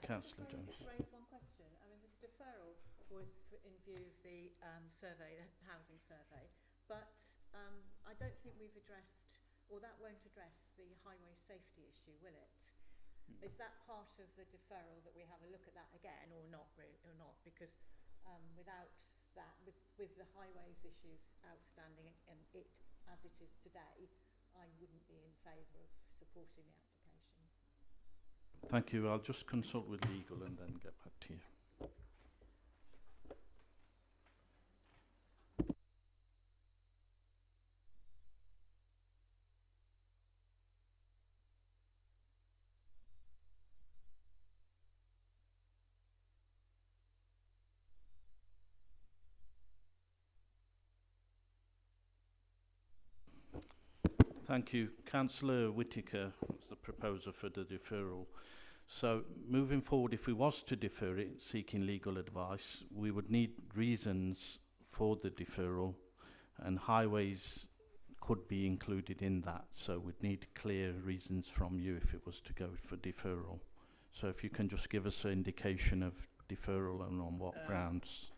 Councillor Jones. Raise one question. I mean, the deferral was in view of the survey, the housing survey, but I don't think we've addressed, or that won't address the highway safety issue, will it? Is that part of the deferral that we have a look at that again, or not? Because without that, with the highways issues outstanding and it as it is today, I wouldn't be in favour of supporting the application. Thank you. I'll just consult with legal and then get back to you. Thank you. Councillor Whittaker was the proposer for the deferral. So moving forward, if we was to defer it, seeking legal advice, we would need reasons for the deferral, and highways could be included in that. So we'd need clear reasons from you if it was to go for deferral. So if you can just give us an indication of deferral and on what grounds.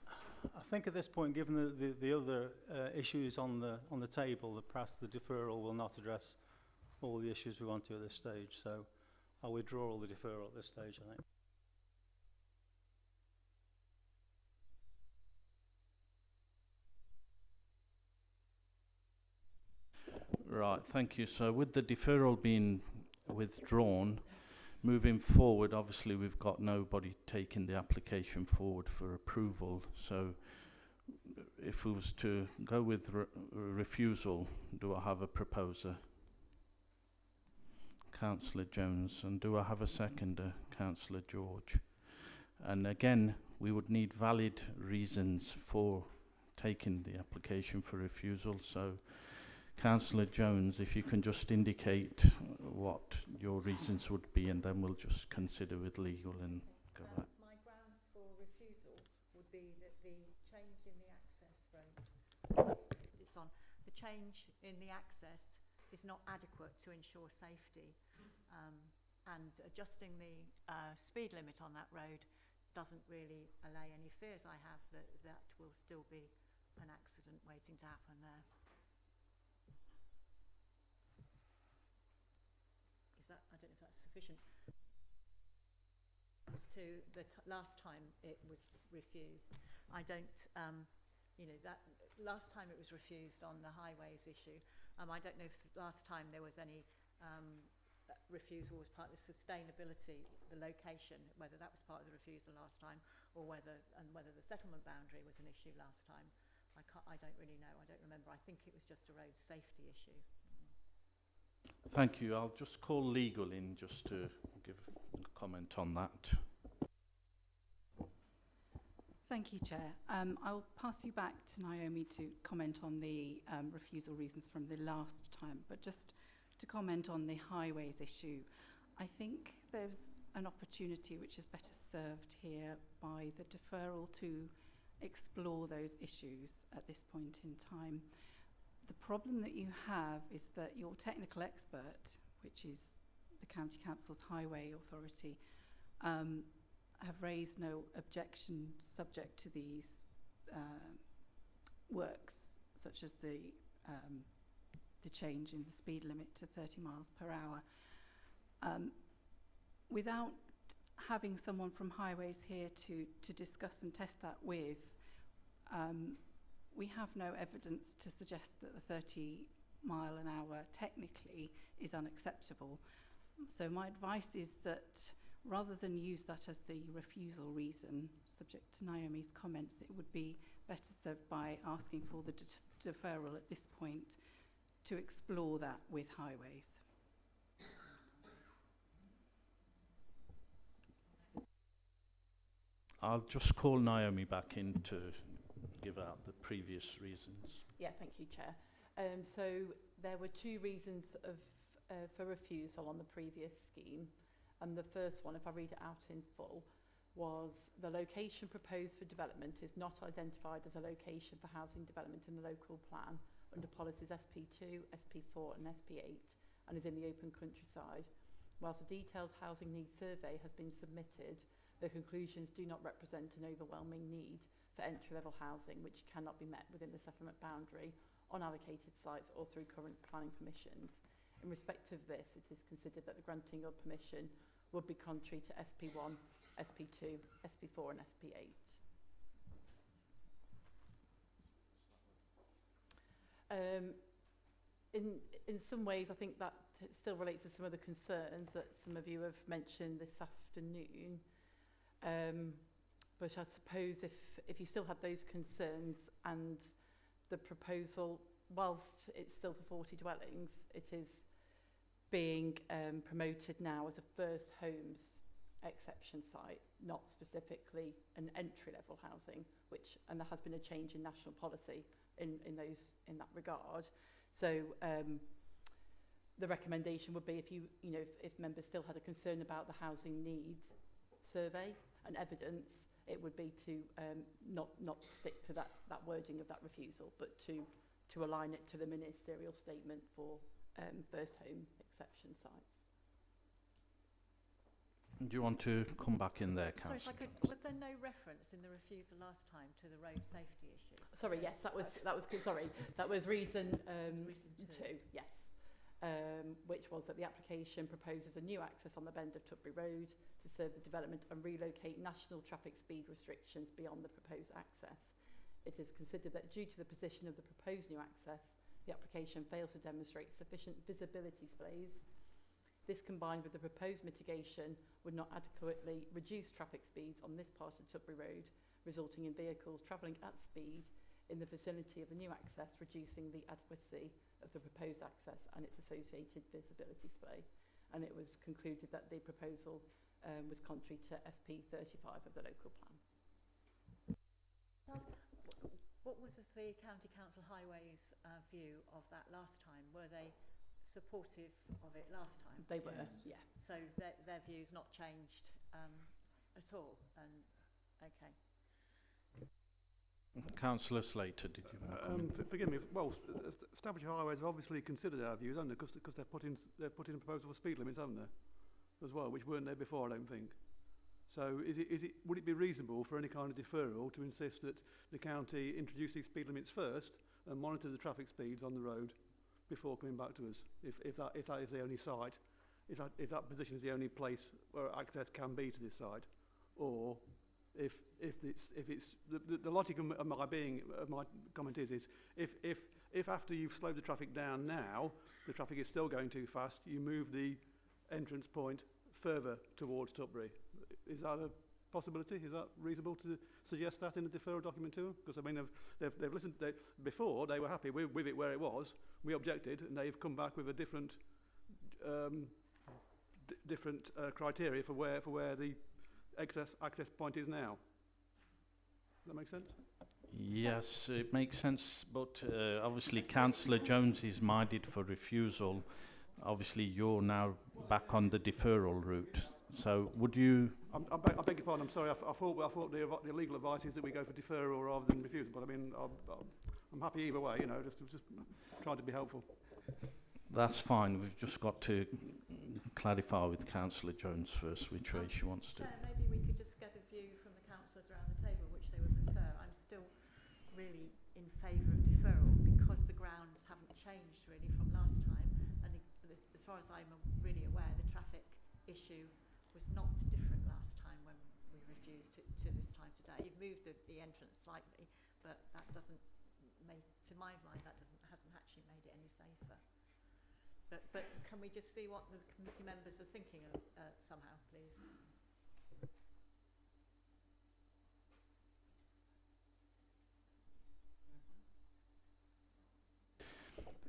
I think at this point, given the other issues on the table, that perhaps the deferral will not address all the issues we want to at this stage. So I'll withdraw all the deferral at this stage, I think. Right, thank you. So with the deferral being withdrawn, moving forward, obviously we've got nobody taking the application forward for approval. So if we was to go with refusal, do I have a proposer? Councillor Jones. And do I have a seconder? Councillor George. And again, we would need valid reasons for taking the application for refusal. So Councillor Jones, if you can just indicate what your reasons would be, and then we'll just consider with legal and go back. My grounds for refusal would be that the change in the access road, the change in the access is not adequate to ensure safety, and adjusting the speed limit on that road doesn't really allay any fears I have that will still be an accident waiting to happen there. I don't know if that's sufficient. As to the last time it was refused, I don't, that last time it was refused on the highways issue. I don't know if last time there was any refusal was part of the sustainability, the location, whether that was part of the refusal last time, or whether the settlement boundary was an issue last time. I don't really know. I don't remember. I think it was just a road safety issue. Thank you. I'll just call legal in just to give a comment on that. Thank you, Chair. I'll pass you back to Naomi to comment on the refusal reasons from the last time, but just to comment on the highways issue, I think there's an opportunity which is better served here by the deferral to explore those issues at this point in time. The problem that you have is that your technical expert, which is the County Council's Highway Authority, have raised no objection subject to these works, such as the change in the speed limit to 30 miles per hour. Without having someone from Highways here to discuss and test that with, we have no evidence to suggest that the 30 mile an hour technically is unacceptable. So my advice is that rather than use that as the refusal reason, subject to Naomi's comments, it would be better served by asking for the deferral at this point to explore that with Highways. I'll just call Naomi back in to give out the previous reasons. Yeah, thank you, Chair. So there were two reasons for refusal on the previous scheme. And the first one, if I read it out in full, was the location proposed for development is not identified as a location for housing development in the local plan under policies SP2, SP4 and SP8 and is in the open countryside. Whilst a detailed housing needs survey has been submitted, the conclusions do not represent an overwhelming need for entry-level housing which cannot be met within the settlement boundary on allocated sites or through current planning permissions. In respect of this, it is considered that the granting of permission would be contrary to SP1, SP2, SP4 and SP8. In some ways, I think that it still relates to some of the concerns that some of you have mentioned this afternoon. But I suppose if you still had those concerns and the proposal, whilst it's still for 40 dwellings, it is being promoted now as a first homes exception site, not specifically an entry-level housing, and there has been a change in national policy in that regard. So the recommendation would be if members still had a concern about the housing need survey and evidence, it would be to not stick to that wording of that refusal, but to align it to the ministerial statement for first home exception sites. Do you want to come back in there, Sorry, Councillor? if I could, was there no reference in the refusal last time to the road safety issue? Sorry, yes, that was reason two, yes, which was that the application proposes a new access on the bend of Tutbury Road to serve the development and relocate national traffic speed restrictions beyond the proposed access. It is considered that due to the position of the proposed new access, the application fails to demonstrate sufficient visibility space. This, combined with the proposed mitigation, would not adequately reduce traffic speeds on this part of Tutbury Road, resulting in vehicles travelling at speed in the vicinity of the new access, reducing the adequacy of the proposed access and its associated visibility display. And it was concluded that the proposal was contrary to SP 35 of the local plan. What was the County Council Highways view of that last time? Were they supportive of it last time? They were, yeah. So their view's not changed at all? And okay. Councillor Slater, did you want to comment? Forgive me. Well, Staffordshire Highways have obviously considered our views, haven't they? Because they've put in a proposal for speed limits, haven't they? As well, which weren't there before, I don't think. So would it be reasonable for any kind of deferral to insist that the county introduce these speed limits first and monitor the traffic speeds on the road before coming back to us? If that is the only site, if that position is the only place where access can be to this site, or if it's the logic of my comment is if after you've slowed the traffic down now, the traffic is still going too fast, you move the entrance point further towards Tutbury. Is that a possibility? Is that reasonable to suggest that in the deferral document to them? Because I mean, they've listened. Before they were happy with it where it was. We objected, and they've come back with a different criteria for where the access point is now. Does that make sense? Yes, it makes sense, but obviously Councillor Jones is minded for refusal. Obviously, you're now back on the deferral route. So, would you? I beg your pardon. I'm sorry. I thought the legal advice is that we go for deferral rather than refusal. But I mean, I'm happy either way. You know, just trying to be helpful. That's fine. We've just got to clarify with Councillor Jones first which way she wants to. Maybe we could just get a view from the councillors around the table which they would prefer. I'm still really in favour of deferral because the grounds haven't changed really from last time, and as far as I'm really aware, the traffic issue was not different last time when we refused to this time today. You've moved the entrance slightly, but that doesn't make, to my mind, hasn't actually made it any safer. But can we just see what the committee members are thinking of somehow, please?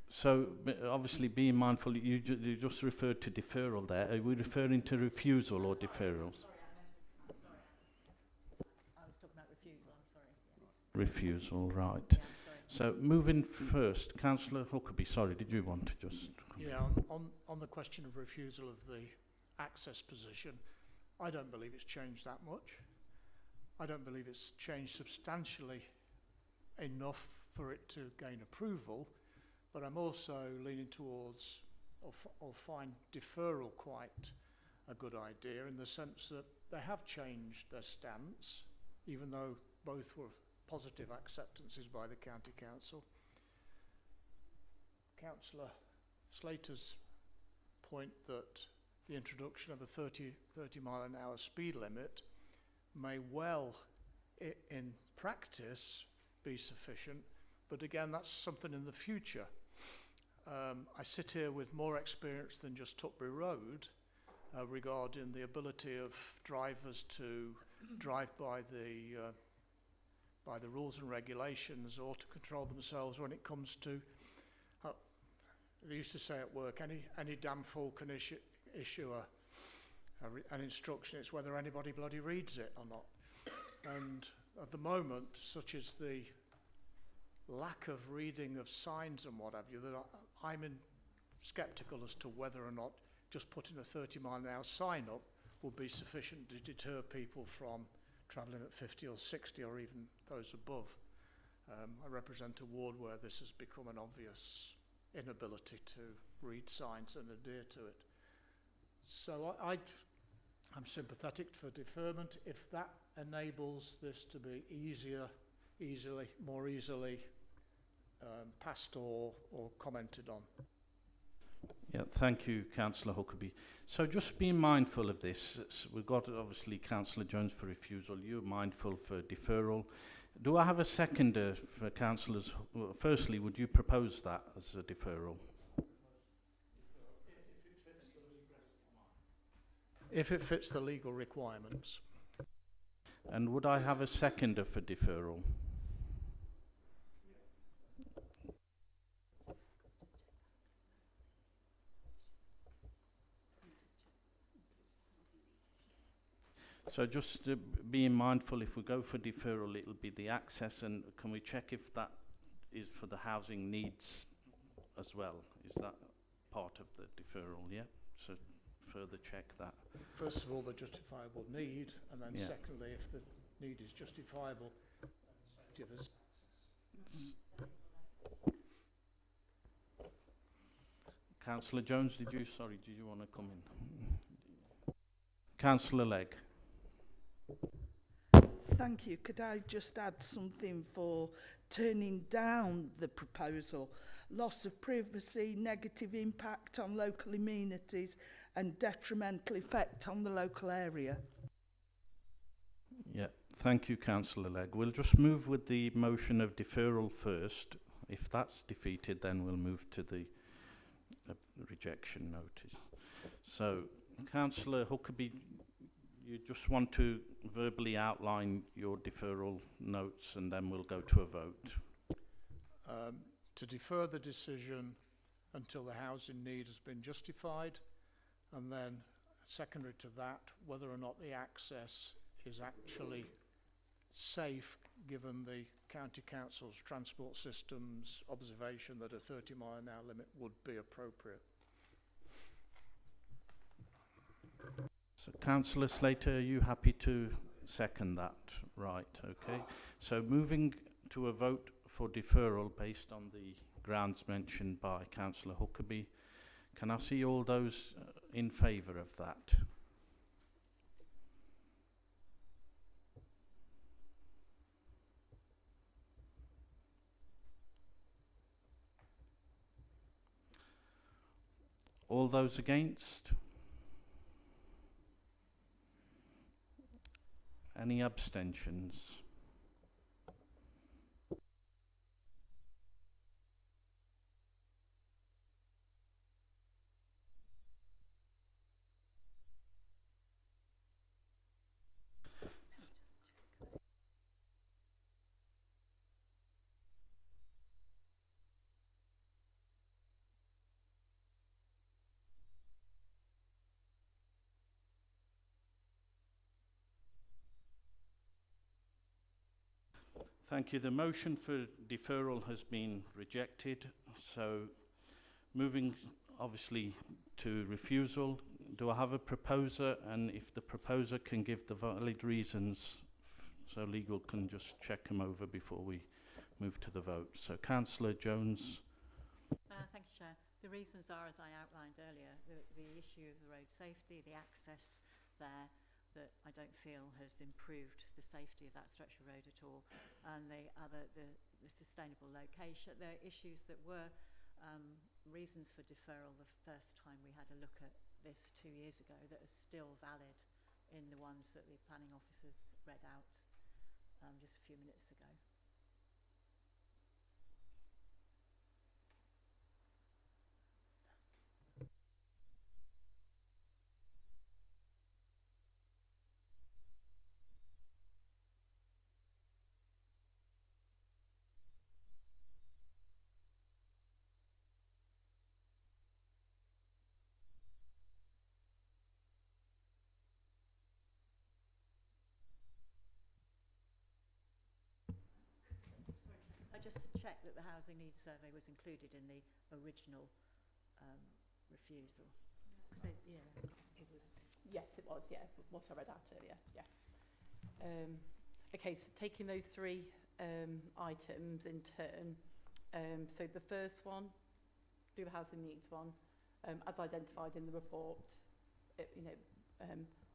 So, obviously, being mindful, you just referred to deferral there. Are we referring to refusal or deferral? I'm sorry. I was talking about refusal, I'm sorry. Yeah. Refusal, right. Yeah, I'm sorry. So, moving first, Councillor Huckabee, sorry, did you want to just... Yeah, on the question of refusal of the access position, I don't believe it's changed that much. I don't believe it's changed substantially enough for it to gain approval. But I'm also leaning towards, or find deferral quite a good idea in the sense that they have changed their stance, even though both were positive acceptances by the County Council. Councillor Slater's point that the introduction of a 30 mile an hour speed limit may well, in practice, be sufficient, but again, that's something in the future. I sit here with more experience than just Tutbury Road regarding the ability of drivers to drive by the rules and regulations or to control themselves when it comes to, they used to say at work, any damn fool can issue an instruction. It's whether anybody bloody reads it or not. And at the moment, such as the lack of reading of signs and what have you, that I'm sceptical as to whether or not just putting a 30-mile-an-hour sign up will be sufficient to deter people from travelling at 50 or 60 or even those above. I represent a ward where this has become an obvious inability to read signs and adhere to it. So I'm sympathetic for deferment if that enables this to be more easily passed or commented on. Yeah, thank you, Councillor Huckabee. So just be mindful of this. We've got obviously Councillor Jones for refusal. You're mindful for deferral. Do I have a seconder for councillors? Well, firstly, would you propose that as a deferral? If it fits the legal requirements. And would I have a seconder for deferral? So just being mindful, if we go for deferral, it'll be the access, and can we check if that is for the housing needs as well? Is that part of the deferral, yeah? So further check that. First of all, the justifiable need, and then secondly, if the need is justifiable, give us. Councillor Jones, did you want to come in? Councillor Legg. Thank you. Could I just add something for turning down the proposal? Loss of privacy, negative impact on local amenities and detrimental effect on the local area. Yeah, thank you, Councillor Legg. We'll just move with the motion of deferral first. If that's defeated, then we'll move to the rejection notice. So, Councillor Huckabee, you just want to verbally outline your deferral notes and then we'll go to a vote. To defer the decision until the housing need has been justified, and then secondary to that, whether or not the access is actually safe given the County Council's transport systems observation that a 30-mile-an-hour limit would be appropriate. So, Councillor Slater, are you happy to second that? Right, okay. So, moving to a vote for deferral based on the grounds mentioned by Councillor Huckabee. Can I see all those in favour of that? All those against? Any abstentions? Thank you. The motion for deferral has been rejected. So moving obviously to refusal, do I have a proposer? And if the proposer can give the valid reasons, so legal can just check them over before we move to the vote. So Councillor Jones. Thank you, Chair. The reasons are, as I outlined earlier, the issue of the road safety, the access there, that I don't feel has improved the safety of that stretch of road at all, and the sustainable location. There are issues that were reasons for deferral the first time we had a look at this 2 years ago that are still valid in the ones that the planning officers read out just a few minutes ago. just check that the housing needs survey was included in the original refusal? So, yeah, it was. Yes, it was, yeah, what I read out earlier, yeah. Okay, so taking those three items in turn, so the first one, do the housing needs one, as identified in the report,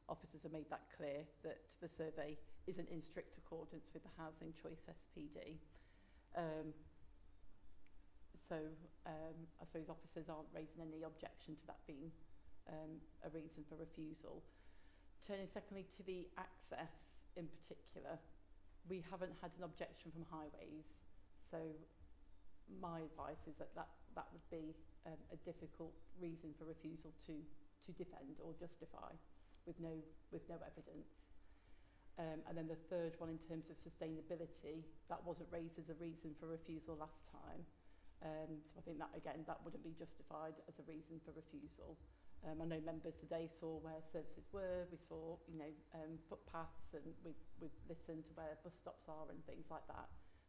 officers have made that clear that the survey isn't in strict accordance with the Housing Choice SPD. I suppose officers aren't raising any objection to that being a reason for refusal. Turning secondly to the access in particular, we haven't had an objection from Highways, so my advice is that would be a difficult reason for refusal to defend or justify with no evidence. And then the third one, in terms of sustainability, that wasn't raised as a reason for refusal last time. So I think that, again, that wouldn't be justified as a reason for refusal. I know members today saw where services were, we saw, footpaths, and we've listened to where bus stops are and things like that.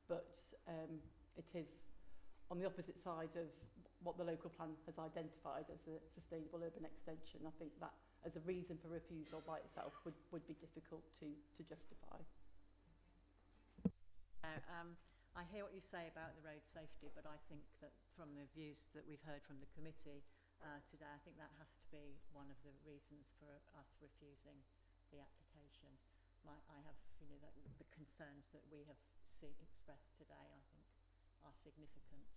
But it is on the opposite side of what the local plan has identified as a sustainable urban extension. I think that as a reason for refusal by itself would be difficult to justify. I hear what you say about the road safety, but I think that from the views that we've heard from the committee today, I think that has to be one of the reasons for us refusing the application. I have, the concerns that we have expressed today, I think, are significant.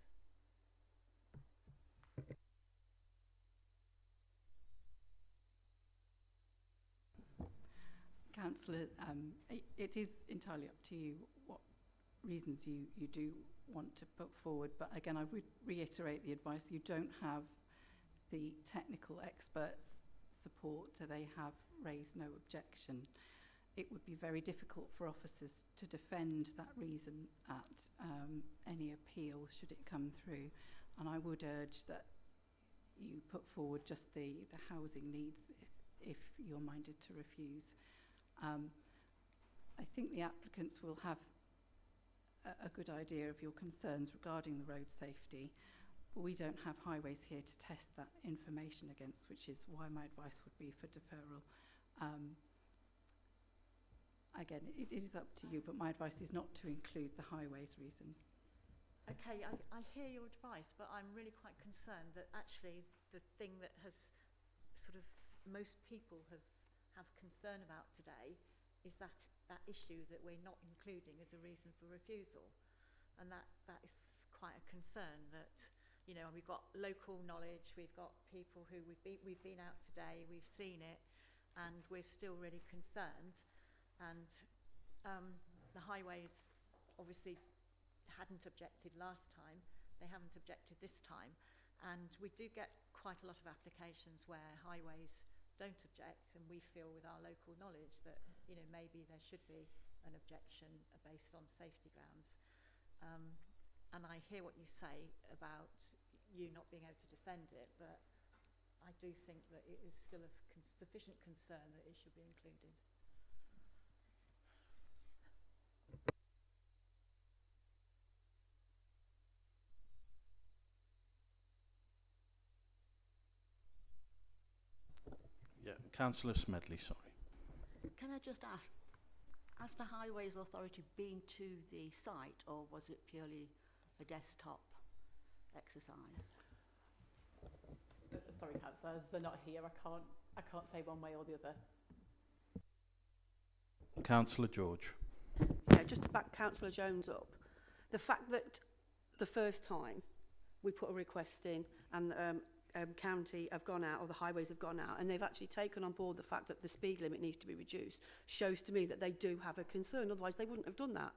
Councillor, it is entirely up to you what reasons you do want to put forward, but again, I would reiterate the advice. You don't have the technical experts' support, so they have raised no objection. It would be very difficult for officers to defend that reason at any appeal should it come through, and I would urge that you put forward just the housing needs if you're minded to refuse. I think the applicants will have a good idea of your concerns regarding the road safety, but we don't have Highways here to test that information against, which is why my advice would be for deferral. Again, it is up to you, but my advice is not to include the Highways reason. Okay, I hear your advice, but I'm really quite concerned that actually the thing that has sort of most people have concern about today is that issue that we're not including as a reason for refusal, and that is quite a concern. That we've got local knowledge, we've got people who we've been out today, we've seen it, and we're still really concerned. And the Highways obviously hadn't objected last time, they haven't objected this time, and we do get quite a lot of applications where Highways don't object, and we feel with our local knowledge that maybe there should be an objection based on safety grounds. And I hear what you say about you not being able to defend it, but I do think that it is still of sufficient concern that it should be included. Yeah, Councillor Smedley, sorry. Can I just ask, has the Highways Authority been to the site, or was it purely a desktop exercise? Sorry, Councillor, as they're not here, I can't say one way or the other. Councillor George. Yeah, just to back Councillor Jones up, the fact that the first time we put a request in and county have gone out, or the Highways have gone out, and they've actually taken on board the fact that the speed limit needs to be reduced, shows to me that they do have a concern. Otherwise they wouldn't have done that.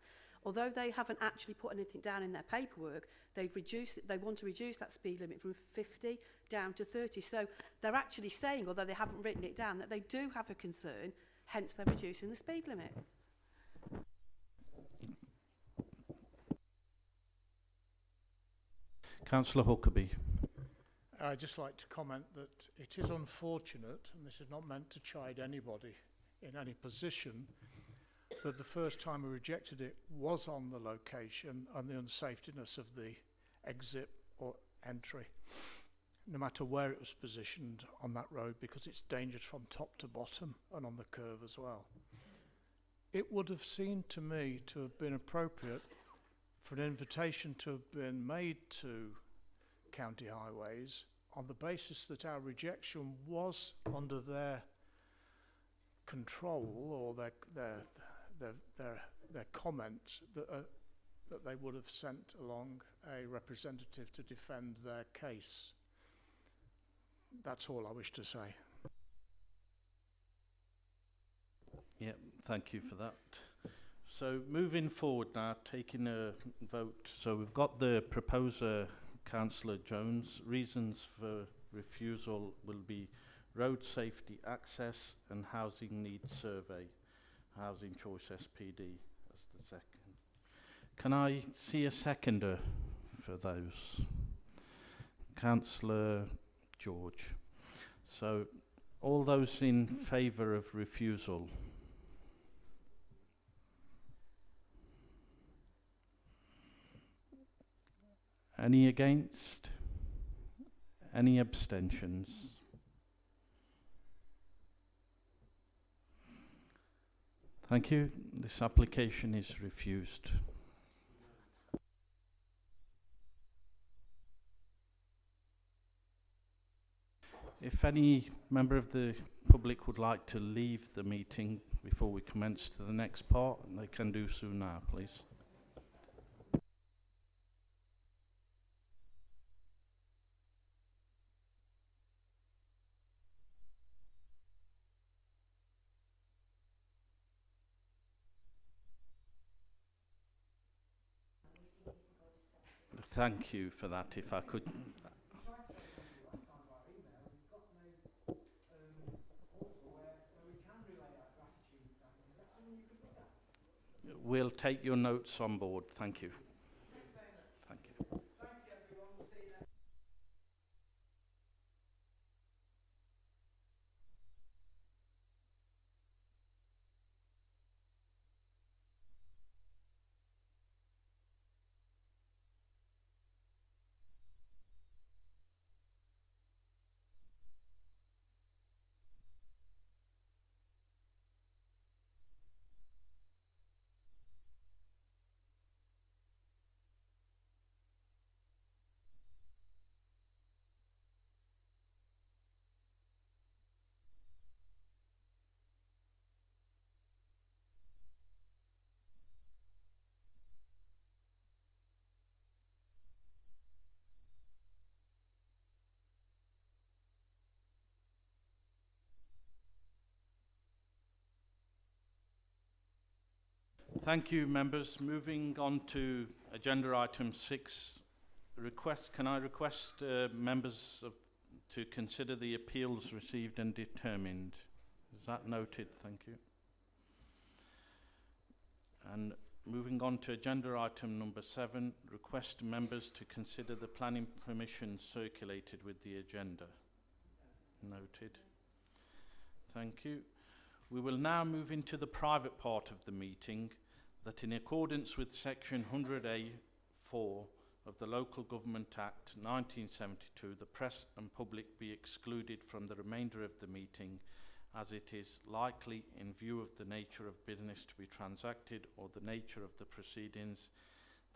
Although they haven't actually put anything down in their paperwork, they've reduced it. They want to reduce that speed limit from 50 down to 30. So they're actually saying, although they haven't written it down, that they do have a concern, hence they're reducing the speed limit. Councillor Huckabee. I'd just like to comment that it is unfortunate, and this is not meant to chide anybody in any position, But the first time we rejected it was on the location and the unsafetyness of the exit or entry, no matter where it was positioned on that road, because it's dangerous from top to bottom and on the curve as well. It would have seemed to me to have been appropriate for an invitation to have been made to county highways on the basis that our rejection was under their control, or their comments, that they would have sent along a representative to defend their case. That's all I wish to say. Yeah, thank you for that. So moving forward now, taking a vote. So we've got the proposer, Councillor Jones. Reasons for refusal will be road safety access and housing needs survey, housing choice SPD as the second. Can I see a seconder for those? Councillor George. So all those in favour of refusal? Any against? Any abstentions? Thank you. This application is refused. If any member of the public would like to leave the meeting before we commence to the next part, they can do so now, please. Thank you for that. If I could... We'll take your notes on board. Thank you. Thank you. Thank you, everyone. We'll see you next. Thank you, members. Moving on to agenda item 6. Can I request members to consider the appeals received and determined? Is that noted? Thank you. And moving on to agenda item number 7, request members to consider the planning permission circulated with the agenda. Noted. Thank you. We will now move into the private part of the meeting, that in accordance with section 100A(4) of the Local Government Act 1972, the press and public be excluded from the remainder of the meeting, as it is likely, in view of the nature of business to be transacted or the nature of the proceedings,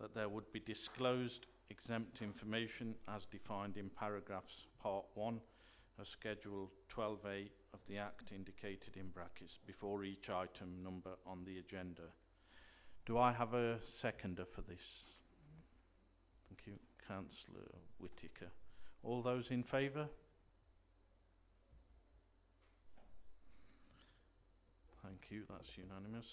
that there would be disclosed exempt information as defined in paragraphs part 1 of Schedule 12A of the Act indicated in brackets before each item number on the agenda. Do I have a seconder for this? Thank you, Councillor Whittaker. All those in favour? Thank you, that's unanimous.